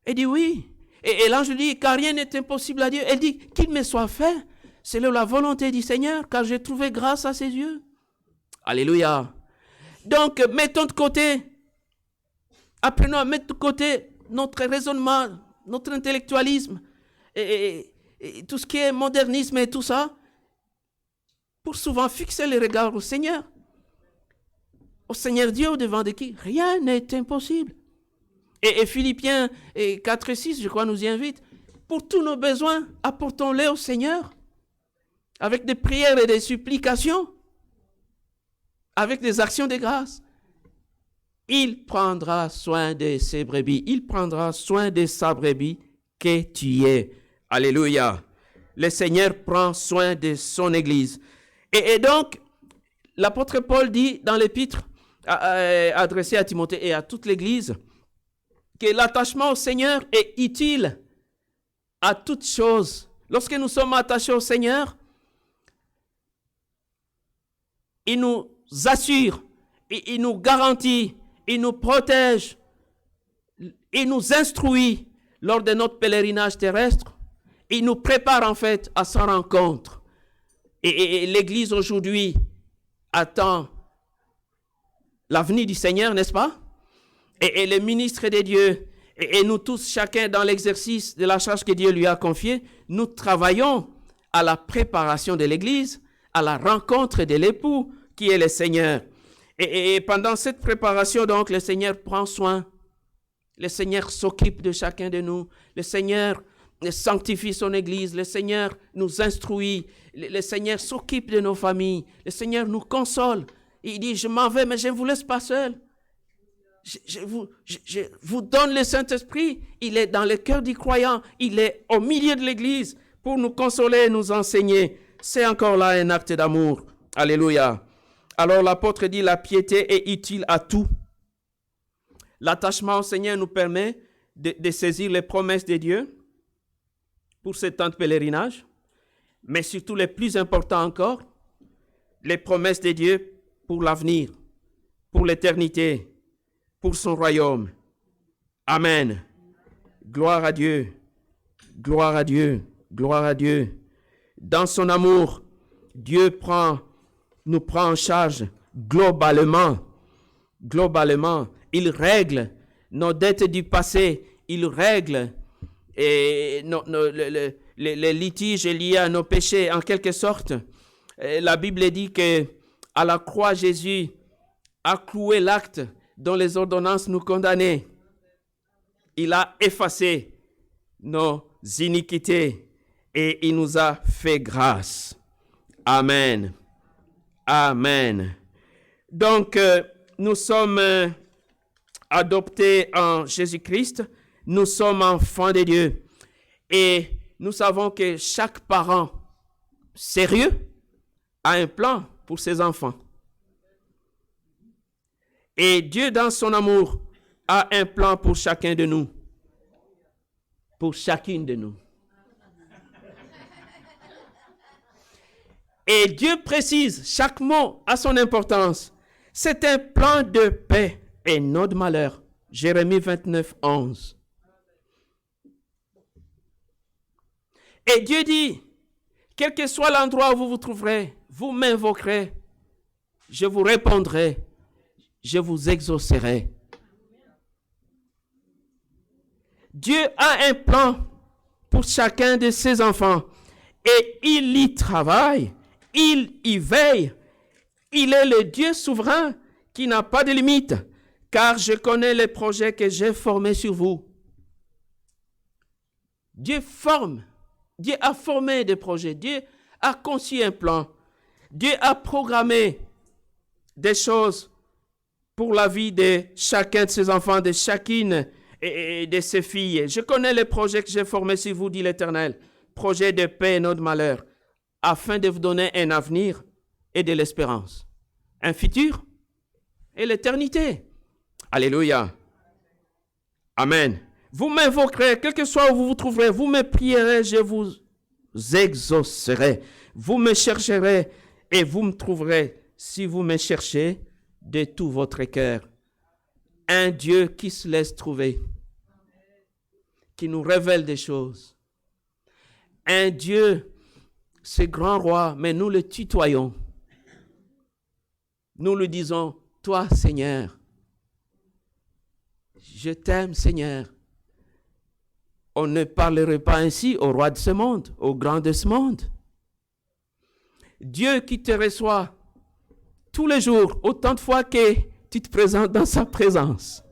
Elle dit oui. Et l'ange dit, car rien n'est impossible à Dieu. Elle dit, qu'il me soit fait, c'est la volonté du Seigneur, car j'ai trouvé grâce à ses yeux. Alléluia. Donc, mettons de côté, apprenons à mettre de côté notre raisonnement, notre intellectualisme, et tout ce qui est modernisme et tout ça, pour souvent fixer les regards au Seigneur. Au Seigneur Dieu, au devant de qui rien n'est impossible. Et Philippiens 4 et 6, je crois, nous y invite. Pour tous nos besoins, apportons-les au Seigneur, avec des prières et des supplications, avec des actions de grâce. Il prendra soin de ses brebis. Il prendra soin de sa brebis que tu es. Alléluia. Le Seigneur prend soin de son Église. Et donc, l'apôtre Paul dit dans l'épître adressé à Timothée et à toute l'Église que l'attachement au Seigneur est utile à toutes choses. Lorsque nous sommes attachés au Seigneur, il nous assure, il nous garantit, il nous protège, il nous instruit lors de notre pèlerinage terrestre. Il nous prépare en fait à sa rencontre. Et l'Église aujourd'hui attend l'avenir du Seigneur, n'est-ce pas? Et les ministres de Dieu, et nous tous, chacun dans l'exercice de la charge que Dieu lui a confiée, nous travaillons à la préparation de l'Église, à la rencontre de l'époux qui est le Seigneur. Et pendant cette préparation, donc, le Seigneur prend soin. Le Seigneur s'occupe de chacun de nous. Le Seigneur sanctifie son Église. Le Seigneur nous instruit. Le Seigneur s'occupe de nos familles. Le Seigneur nous console. Il dit, je m'en vais, mais je ne vous laisse pas seul. Je vous donne le Saint-Esprit. Il est dans le cœur du croyant. Il est au milieu de l'Église pour nous consoler et nous enseigner. C'est encore là un acte d'amour. Alléluia. Alors l'apôtre dit, la piété est utile à tout. L'attachement au Seigneur nous permet de saisir les promesses de Dieu pour ce temps de pèlerinage, mais surtout les plus importants encore, les promesses de Dieu pour l'avenir, pour l'éternité, pour son royaume. Amen. Gloire à Dieu, gloire à Dieu, gloire à Dieu. Dans son amour, Dieu nous prend en charge globalement. Il règle nos dettes du passé. Il règle les litiges liés à nos péchés. En quelque sorte, la Bible dit que à la croix, Jésus a cloué l'acte dont les ordonnances nous condamnaient. Il a effacé nos iniquités et il nous a fait grâce. Amen. Amen. Donc, nous sommes adoptés en Jésus-Christ. Nous sommes enfants de Dieu. Et nous savons que chaque parent sérieux a un plan pour ses enfants. Et Dieu, dans son amour, a un plan pour chacun de nous. Pour chacune de nous. Et Dieu précise, chaque mot a son importance. C'est un plan de paix et notre malheur. Jérémie 29, 11. Et Dieu dit, quel que soit l'endroit où vous vous trouverez, vous m'invoquerez, je vous répondrai, je vous exaucerai. Dieu a un plan pour chacun de ses enfants et il y travaille, il y veille. Il est le Dieu souverain qui n'a pas de limite, car je connais les projets que j'ai formés sur vous. Dieu a formé des projets, Dieu a conçu un plan, Dieu a programmé des choses pour la vie de chacun de ses enfants, de chacune de ses filles. Je connais les projets que j'ai formés sur vous, dit l'Éternel, projets de paix et non de malheur, afin de vous donner un avenir et de l'espérance, un futur et l'éternité. Alléluia. Amen. Vous m'invoquerez, quel que soit où vous vous trouverez, vous me prierez, je vous exaucerai. Vous me chercherez et vous me trouverez si vous me cherchez de tout votre cœur. Un Dieu qui se laisse trouver, qui nous révèle des choses. Un Dieu, ce grand roi, mais nous le tutoyons. Nous lui disons, toi Seigneur, je t'aime Seigneur. On ne parlerait pas ainsi au roi de ce monde, au grand de ce monde. Dieu qui te reçoit tous les jours, autant de fois que tu te présentes dans sa présence.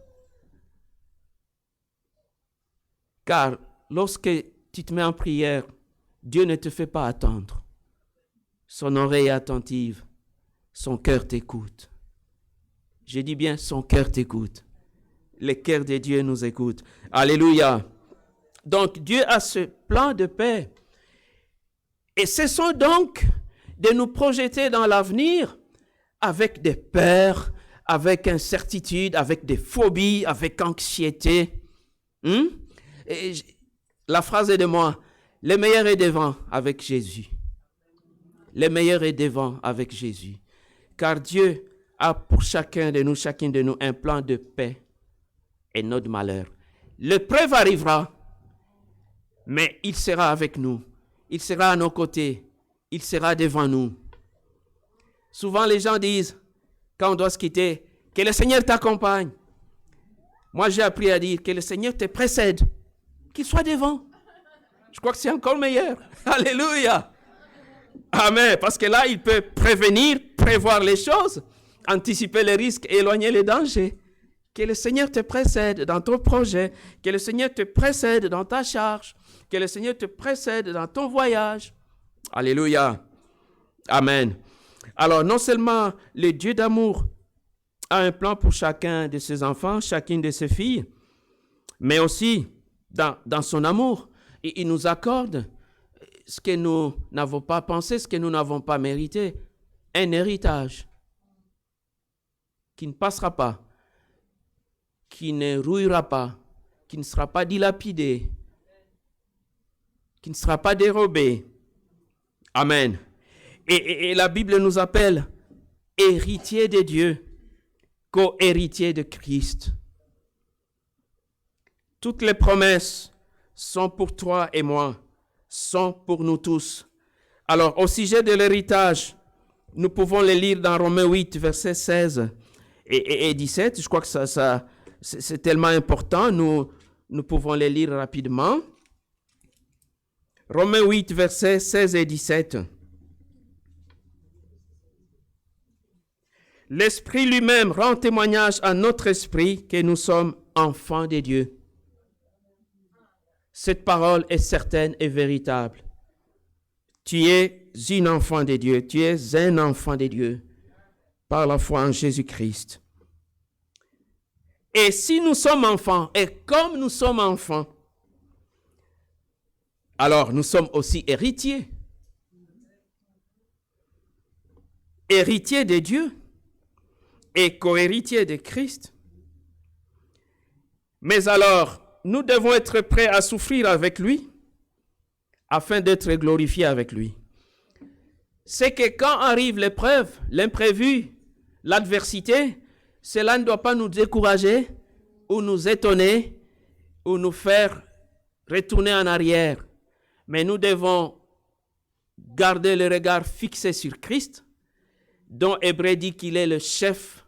Car lorsque tu te mets en prière, Dieu ne te fait pas attendre. Son oreille est attentive, son cœur t'écoute. Je dis bien, son cœur t'écoute. Le cœur de Dieu nous écoute. Alléluia. Donc, Dieu a ce plan de paix. Et cessons donc de nous projeter dans l'avenir avec des peurs, avec incertitude, avec des phobies, avec anxiété. La phrase est de moi, le meilleur est devant avec Jésus. Le meilleur est devant avec Jésus. Car Dieu a pour chacun de nous, chacune de nous, un plan de paix et non de malheur. L'épreuve arrivera, mais il sera avec nous. Il sera à nos côtés. Il sera devant nous. Souvent, les gens disent, quand on doit se quitter, que le Seigneur t'accompagne. Moi, j'ai appris à dire que le Seigneur te précède, qu'il soit devant. Je crois que c'est encore meilleur. Alléluia. Amen. Parce que là, il peut prévenir, prévoir les choses, anticiper les risques, éloigner les dangers. Que le Seigneur te précède dans ton projet, que le Seigneur te précède dans ta charge, que le Seigneur te précède dans ton voyage. Alléluia. Amen. Alors, non seulement le Dieu d'amour a un plan pour chacun de ses enfants, chacune de ses filles, mais aussi dans son amour, il nous accorde ce que nous n'avons pas pensé, ce que nous n'avons pas mérité, un héritage qui ne passera pas, qui ne rouillera pas, qui ne sera pas dilapidé, qui ne sera pas dérobé. Amen. Et la Bible nous appelle héritiers de Dieu, co-héritiers de Christ. Toutes les promesses sont pour toi et moi, sont pour nous tous. Alors, au sujet de l'héritage, nous pouvons les lire dans Romains 8, versets 16 et 17. Je crois que ça c'est tellement important. Nous pouvons les lire rapidement. Romains 8, versets 16 et 17. L'Esprit lui-même rend témoignage à notre esprit que nous sommes enfants de Dieu. Cette parole est certaine et véritable. Tu es une enfant de Dieu, tu es un enfant de Dieu par la foi en Jésus-Christ. Et si nous sommes enfants, et comme nous sommes enfants, alors nous sommes aussi héritiers. Héritiers de Dieu et co-héritiers de Christ. Mais alors, nous devons être prêts à souffrir avec lui afin d'être glorifiés avec lui. C'est que quand arrive l'épreuve, l'imprévu, l'adversité, cela ne doit pas nous décourager ou nous étonner ou nous faire retourner en arrière. Mais nous devons garder le regard fixé sur Christ, dont Hébreu dit qu'il est le chef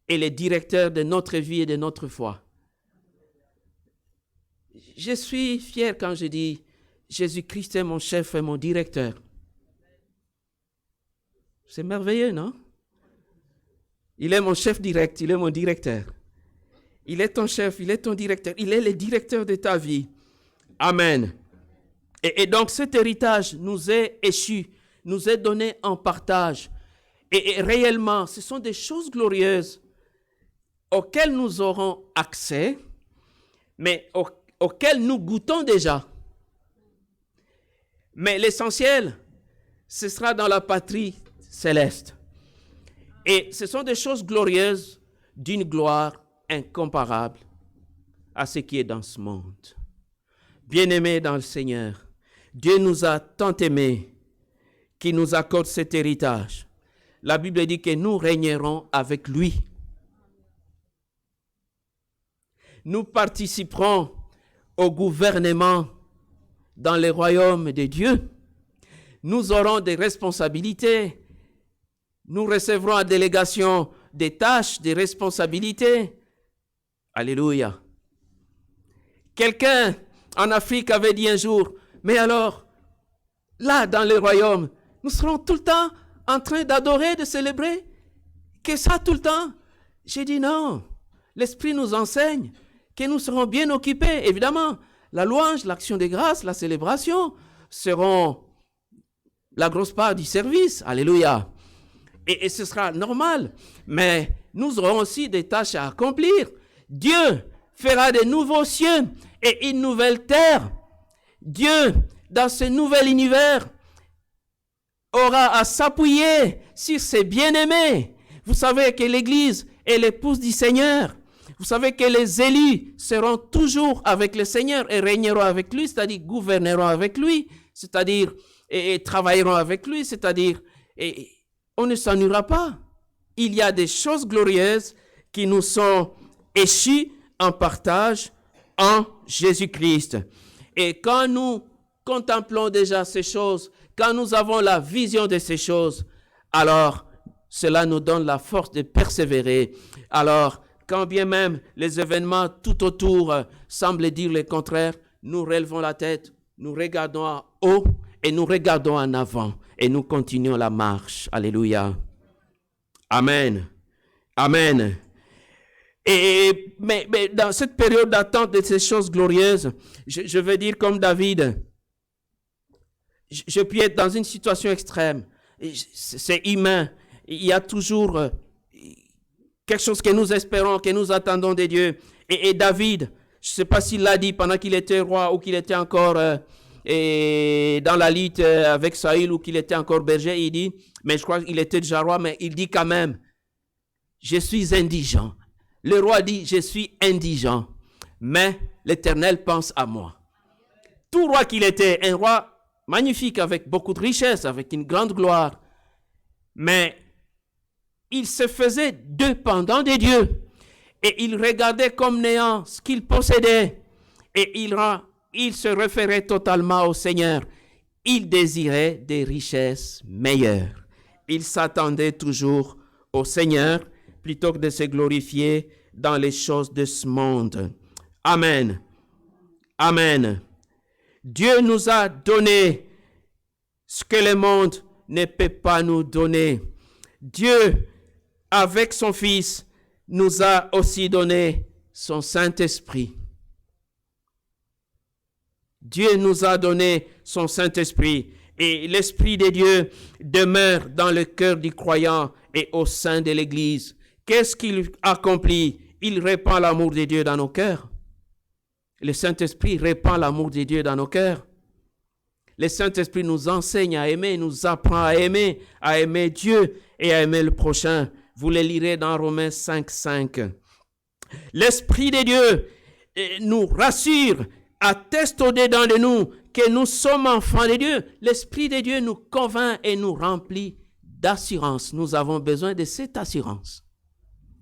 et le directeur de notre vie et de notre foi. Je suis fier quand je dis Jésus-Christ est mon chef et mon directeur. C'est merveilleux, non? Il est mon chef direct, il est mon directeur. Il est ton chef, il est ton directeur, il est le directeur de ta vie. Amen. Et donc cet héritage nous est échu, nous est donné en partage. Et réellement, ce sont des choses glorieuses auxquelles nous aurons accès, mais auxquelles nous goûtons déjà. Mais l'essentiel, ce sera dans la patrie céleste. Et ce sont des choses glorieuses d'une gloire incomparable à ce qui est dans ce monde. Bien-aimés dans le Seigneur, Dieu nous a tant aimés qu'il nous accorde cet héritage. La Bible dit que nous régnerons avec lui. Nous participerons au gouvernement dans le royaume de Dieu. Nous aurons des responsabilités. Nous recevrons en délégation des tâches, des responsabilités. Alléluia. Quelqu'un en Afrique avait dit un jour, mais alors, là, dans le royaume, nous serons tout le temps en train d'adorer, de célébrer? Que ça tout le temps? J'ai dit non. L'Esprit nous enseigne que nous serons bien occupés. Évidemment, la louange, l'action de grâce, la célébration seront la grosse part du service. Alléluia. Et ce sera normal. Mais nous aurons aussi des tâches à accomplir. Dieu fera de nouveaux cieux et une nouvelle terre. Dieu, dans ce nouvel univers, aura à s'appuyer sur ses bien-aimés. Vous savez que l'Église est l'épouse du Seigneur. Vous savez que les élus seront toujours avec le Seigneur et régneront avec lui, c'est-à-dire gouverneront avec lui, c'est-à-dire et travailleront avec lui, c'est-à-dire on ne s'ennuiera pas. Il y a des choses glorieuses qui nous sont échues en partage en Jésus-Christ. Et quand nous contemplons déjà ces choses, quand nous avons la vision de ces choses, alors cela nous donne la force de persévérer. Alors, quand bien même les événements tout autour semblent dire le contraire, nous relevons la tête, nous regardons en haut et nous regardons en avant et nous continuons la marche. Alléluia. Amen. Amen. Mais dans cette période d'attente de ces choses glorieuses, je veux dire comme David, je puis être dans une situation extrême. C'est humain. Il y a toujours quelque chose que nous espérons, que nous attendons de Dieu. Et David, je ne sais pas s'il l'a dit pendant qu'il était roi ou qu'il était encore dans la lutte avec Saül ou qu'il était encore berger, il dit, mais je crois qu'il était déjà roi, mais il dit quand même, je suis indigent. Le roi dit, je suis indigent, mais l'Éternel pense à moi. Tout roi qu'il était, un roi magnifique, avec beaucoup de richesses, avec une grande gloire, mais il se faisait dépendant de Dieu et il regardait comme néant ce qu'il possédait et il se référait totalement au Seigneur. Il désirait des richesses meilleures. Il s'attendait toujours au Seigneur plutôt que de se glorifier dans les choses de ce monde. Amen. Amen. Dieu nous a donné ce que le monde ne peut pas nous donner. Dieu, avec son Fils, nous a aussi donné son Saint-Esprit. Dieu nous a donné son Saint-Esprit et l'Esprit de Dieu demeure dans le cœur du croyant et au sein de l'Église. Qu'est-ce qu'il accomplit? Il répand l'amour de Dieu dans nos cœurs. Le Saint-Esprit répand l'amour de Dieu dans nos cœurs. Le Saint-Esprit nous enseigne à aimer, nous apprend à aimer Dieu et à aimer le prochain. Vous le lirez dans Romains 5:5. L'Esprit de Dieu nous rassure, atteste au-dedans de nous que nous sommes enfants de Dieu. L'Esprit de Dieu nous convainc et nous remplit d'assurance. Nous avons besoin de cette assurance.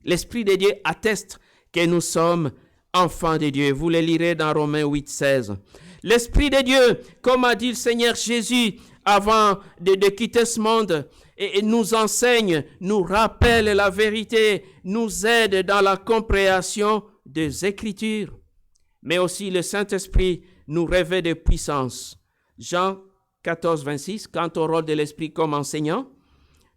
L'Esprit de Dieu atteste que nous sommes enfants de Dieu. Vous le lirez dans Romains 8, 16. L'Esprit de Dieu, comme a dit le Seigneur Jésus avant de quitter ce monde, et nous enseigne, nous rappelle la vérité, nous aide dans la compréhension des Écritures. Mais aussi le Saint-Esprit nous revêt de puissance. Jean 14, 26, quant au rôle de l'Esprit comme enseignant,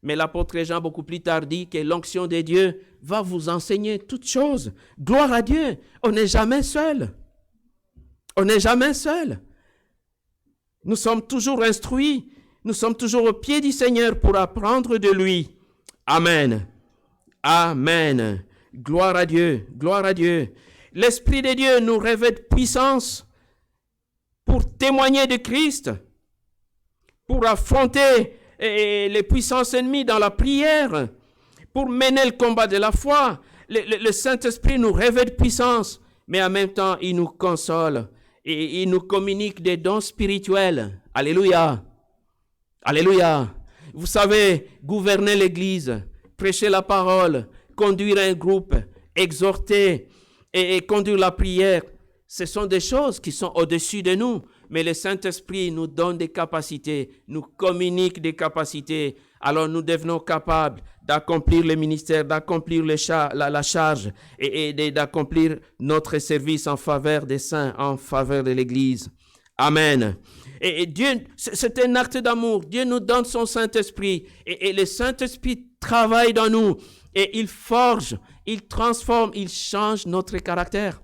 mais l'apôtre Jean beaucoup plus tard dit que l'onction de Dieu va vous enseigner toutes choses. Gloire à Dieu, on n'est jamais seul. On n'est jamais seul. Nous sommes toujours instruits. Nous sommes toujours au pied du Seigneur pour apprendre de lui. Amen. Amen. Gloire à Dieu. Gloire à Dieu. L'Esprit de Dieu nous revêt de puissance pour témoigner de Christ, pour affronter les puissances ennemies dans la prière, pour mener le combat de la foi. Le Saint-Esprit nous revêt de puissance, mais en même temps, il nous console et il nous communique des dons spirituels. Alléluia. Alléluia. Vous savez, gouverner l'Église, prêcher la parole, conduire un groupe, exhorter et conduire la prière, ce sont des choses qui sont au-dessus de nous. Mais le Saint-Esprit nous donne des capacités, nous communique des capacités. Alors nous devenons capables d'accomplir le ministère, d'accomplir la charge et d'accomplir notre service en faveur des saints, en faveur de l'Église. Amen. Et Dieu, c'est un acte d'amour. Dieu nous donne son Saint-Esprit. Et le Saint-Esprit travaille dans nous. Et il forge, il transforme, il change notre caractère.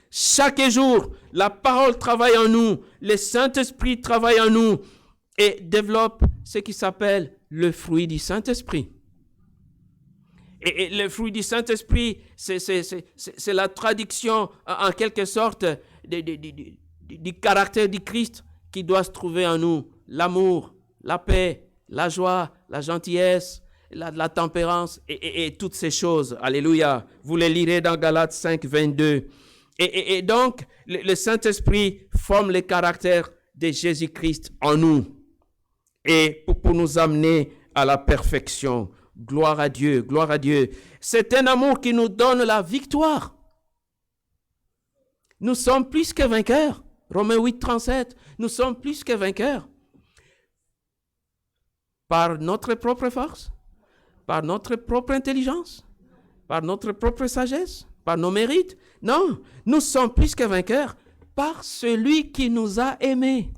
Chaque jour, la parole travaille en nous. Le Saint-Esprit travaille en nous. Et développe ce qui s'appelle le fruit du Saint-Esprit. Et le fruit du Saint-Esprit, c'est la traduction, en quelque sorte, du caractère du Christ qui doit se trouver en nous. L'amour, la paix, la joie, la gentillesse, la tempérance et toutes ces choses. Alléluia. Vous les lirez dans Galates 5, 22. Et donc, le Saint-Esprit forme le caractère de Jésus-Christ en nous et pour nous amener à la perfection. Gloire à Dieu, gloire à Dieu. C'est un amour qui nous donne la victoire. Nous sommes plus que vainqueurs. Romains 8, 37. Nous sommes plus que vainqueurs. Par notre propre force, par notre propre intelligence, par notre propre sagesse, par nos mérites. Non, nous sommes plus que vainqueurs par celui qui nous a aimés.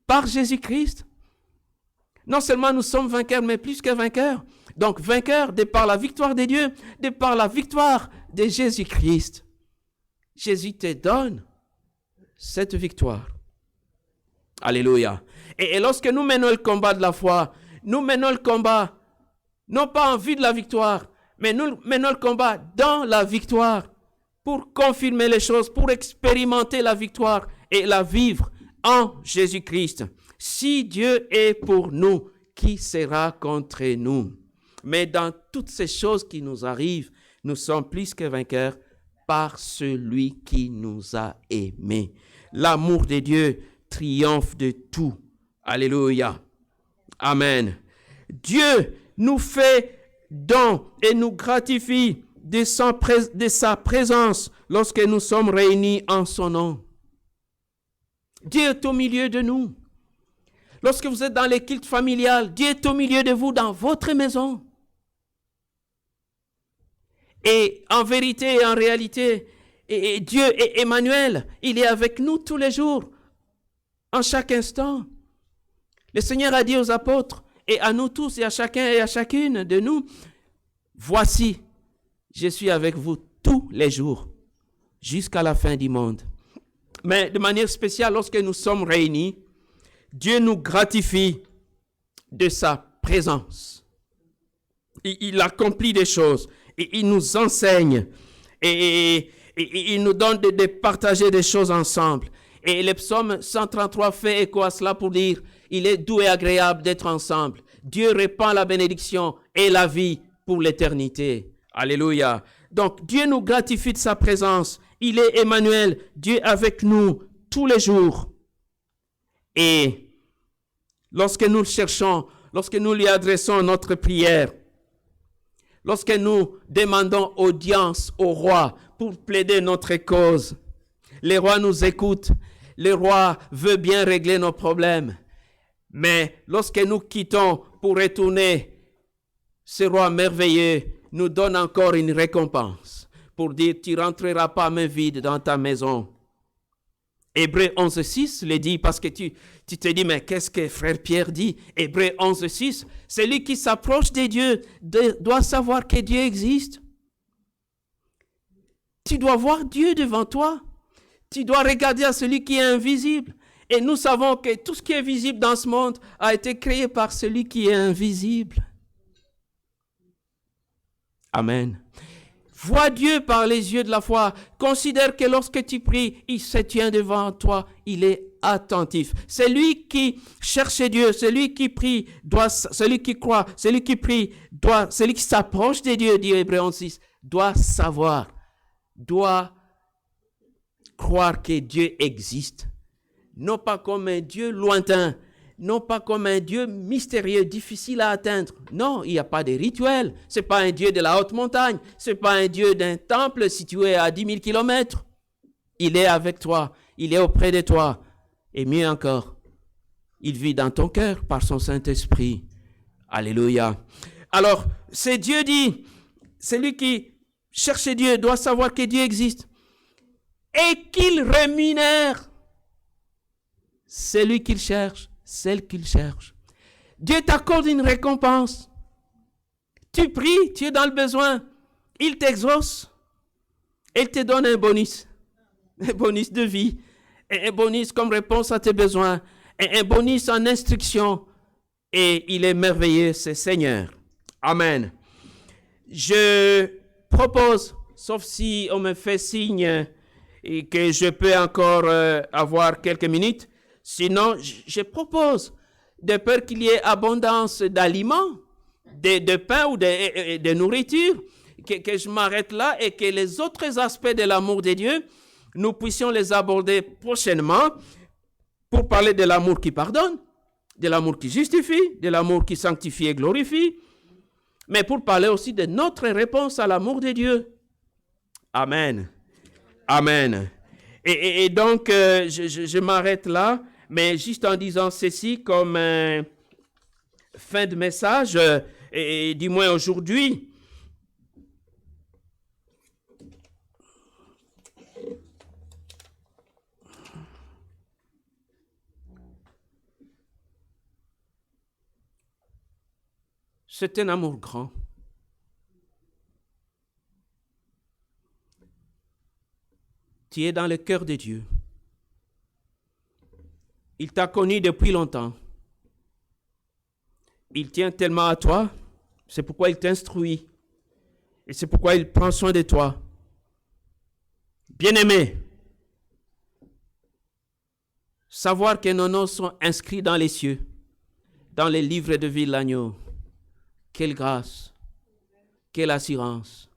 Par Jésus-Christ. Non seulement nous sommes vainqueurs, mais plus que vainqueurs. Donc vainqueurs de par la victoire de Dieu, de par la victoire de Jésus-Christ. Jésus te donne cette victoire. Alléluia. Et lorsque nous menons le combat de la foi, nous menons le combat non pas en vue de la victoire, mais nous menons le combat dans la victoire pour confirmer les choses, pour expérimenter la victoire et la vivre en Jésus-Christ. Si Dieu est pour nous, qui sera contre nous? Mais dans toutes ces choses qui nous arrivent, nous sommes plus que vainqueurs par celui qui nous a aimés. L'amour de Dieu triomphe de tout. Alléluia. Amen. Dieu nous fait don et nous gratifie de sa présence lorsque nous sommes réunis en son nom. Dieu est au milieu de nous. Lorsque vous êtes dans les cultes familiales, Dieu est au milieu de vous dans votre maison. Et en vérité et en réalité, et Dieu est Emmanuel, il est avec nous tous les jours, en chaque instant. Le Seigneur a dit aux apôtres, et à nous tous, et à chacun et à chacune de nous, voici, je suis avec vous tous les jours, jusqu'à la fin du monde. Mais de manière spéciale, lorsque nous sommes réunis, Dieu nous gratifie de sa présence. Il accomplit des choses et il nous enseigne et il nous donne de partager des choses ensemble. Et le psaume 133 fait écho à cela pour dire, il est doux et agréable d'être ensemble. Dieu répand la bénédiction et la vie pour l'éternité. Alléluia. Donc Dieu nous gratifie de sa présence. Il est Emmanuel, Dieu avec nous tous les jours. Et lorsque nous le cherchons, lorsque nous lui adressons notre prière, lorsque nous demandons audience au roi pour plaider notre cause, le roi nous écoute, le roi veut bien régler nos problèmes. Mais lorsque nous quittons pour retourner, ce roi merveilleux nous donne encore une récompense pour dire, tu ne rentreras pas main vide dans ta maison. Hébreux 11.6 le dit parce que tu te dis, mais qu'est-ce que frère Pierre dit? Hébreux 11.6, celui qui s'approche de Dieu doit savoir que Dieu existe. Tu dois voir Dieu devant toi. Tu dois regarder à celui qui est invisible. Et nous savons que tout ce qui est visible dans ce monde a été créé par celui qui est invisible. Amen. Vois Dieu par les yeux de la foi. Considère que lorsque tu pries, il se tient devant toi. Il est attentif. Celui qui cherche Dieu, celui qui prie, celui qui croit, celui qui prie, celui qui s'approche de Dieu, dit Hébreux 11.6, doit savoir, doit croire que Dieu existe. Non pas comme un Dieu lointain, non pas comme un Dieu mystérieux, difficile à atteindre. Non, il n'y a pas de rituel. Ce n'est pas un Dieu de la haute montagne. Ce n'est pas un Dieu d'un temple situé à 10 000 kilomètres. Il est avec toi. Il est auprès de toi. Et mieux encore, il vit dans ton cœur par son Saint-Esprit. Alléluia. Alors, c'est Dieu dit, celui qui cherche Dieu doit savoir que Dieu existe et qu'il rémunère celui qu'il cherche, celle qu'il cherche. Dieu t'accorde une récompense. Tu pries, tu es dans le besoin. Il t'exauce. Il te donne un bonus de vie, un bonus comme réponse à tes besoins, un bonus en instruction. Et il est merveilleux, ce Seigneur. Amen. Je propose, sauf si on me fait signe et que je peux encore avoir quelques minutes, sinon, je propose, de peur qu'il y ait abondance d'aliments, de pain ou de nourriture, que je m'arrête là et que les autres aspects de l'amour de Dieu, nous puissions les aborder prochainement pour parler de l'amour qui pardonne, de l'amour qui justifie, de l'amour qui sanctifie et glorifie, mais pour parler aussi de notre réponse à l'amour de Dieu. Amen. Amen. Et donc, je m'arrête là. Mais juste en disant ceci comme fin de message, et du moins aujourd'hui, c'est un amour grand. Tu es dans le cœur de Dieu. Il t'a connu depuis longtemps. Il tient tellement à toi, c'est pourquoi il t'instruit. Et c'est pourquoi il prend soin de toi. Bien-aimé, savoir que nos noms sont inscrits dans les cieux, dans les livres de vie de l'agneau. Quelle grâce, quelle assurance,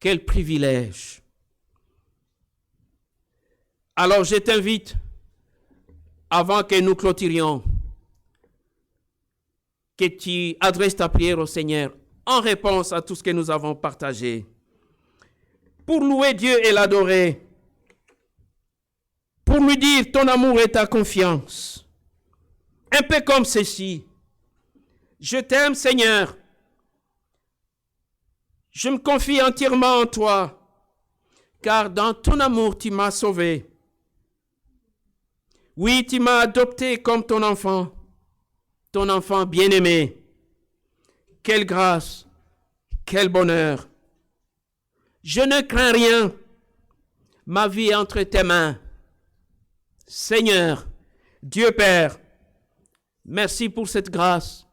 quel privilège. Alors je t'invite, avant que nous clôturions, que tu adresses ta prière au Seigneur en réponse à tout ce que nous avons partagé. Pour louer Dieu et l'adorer. Pour lui dire ton amour et ta confiance. Un peu comme ceci. Je t'aime Seigneur. Je me confie entièrement en toi. Car dans ton amour tu m'as sauvé. Oui, tu m'as adopté comme ton enfant bien-aimé. Quelle grâce, quel bonheur. Je ne crains rien. Ma vie est entre tes mains. Seigneur, Dieu Père, merci pour cette grâce.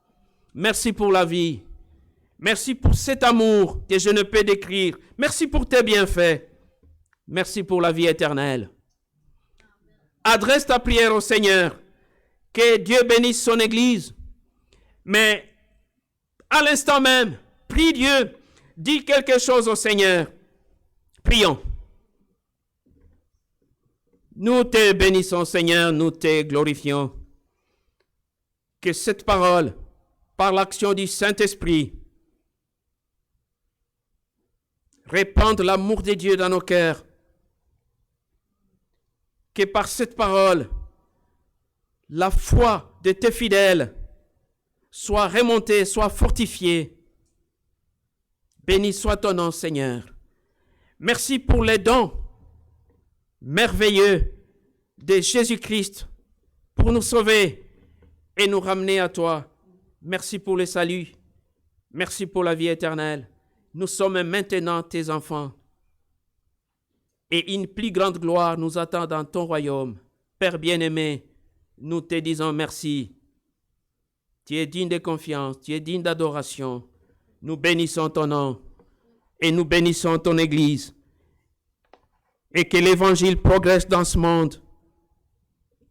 Merci pour la vie. Merci pour cet amour que je ne peux décrire. Merci pour tes bienfaits. Merci pour la vie éternelle. Adresse ta prière au Seigneur. Que Dieu bénisse son Église. Mais à l'instant même, prie Dieu. Dis quelque chose au Seigneur. Prions. Nous te bénissons, Seigneur, nous te glorifions. Que cette parole, par l'action du Saint-Esprit, répande l'amour de Dieu dans nos cœurs. Que par cette parole, la foi de tes fidèles soit remontée, soit fortifiée. Béni soit ton nom, Seigneur. Merci pour les dons merveilleux de Jésus-Christ pour nous sauver et nous ramener à toi. Merci pour le salut. Merci pour la vie éternelle. Nous sommes maintenant tes enfants. Et une plus grande gloire nous attend dans ton royaume. Père bien-aimé, nous te disons merci. Tu es digne de confiance, tu es digne d'adoration. Nous bénissons ton nom et nous bénissons ton Église. Et que l'Évangile progresse dans ce monde.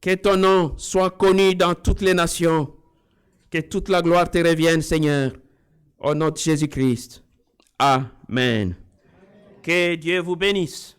Que ton nom soit connu dans toutes les nations. Que toute la gloire te revienne, Seigneur. Au nom de Jésus-Christ. Amen. Que Dieu vous bénisse.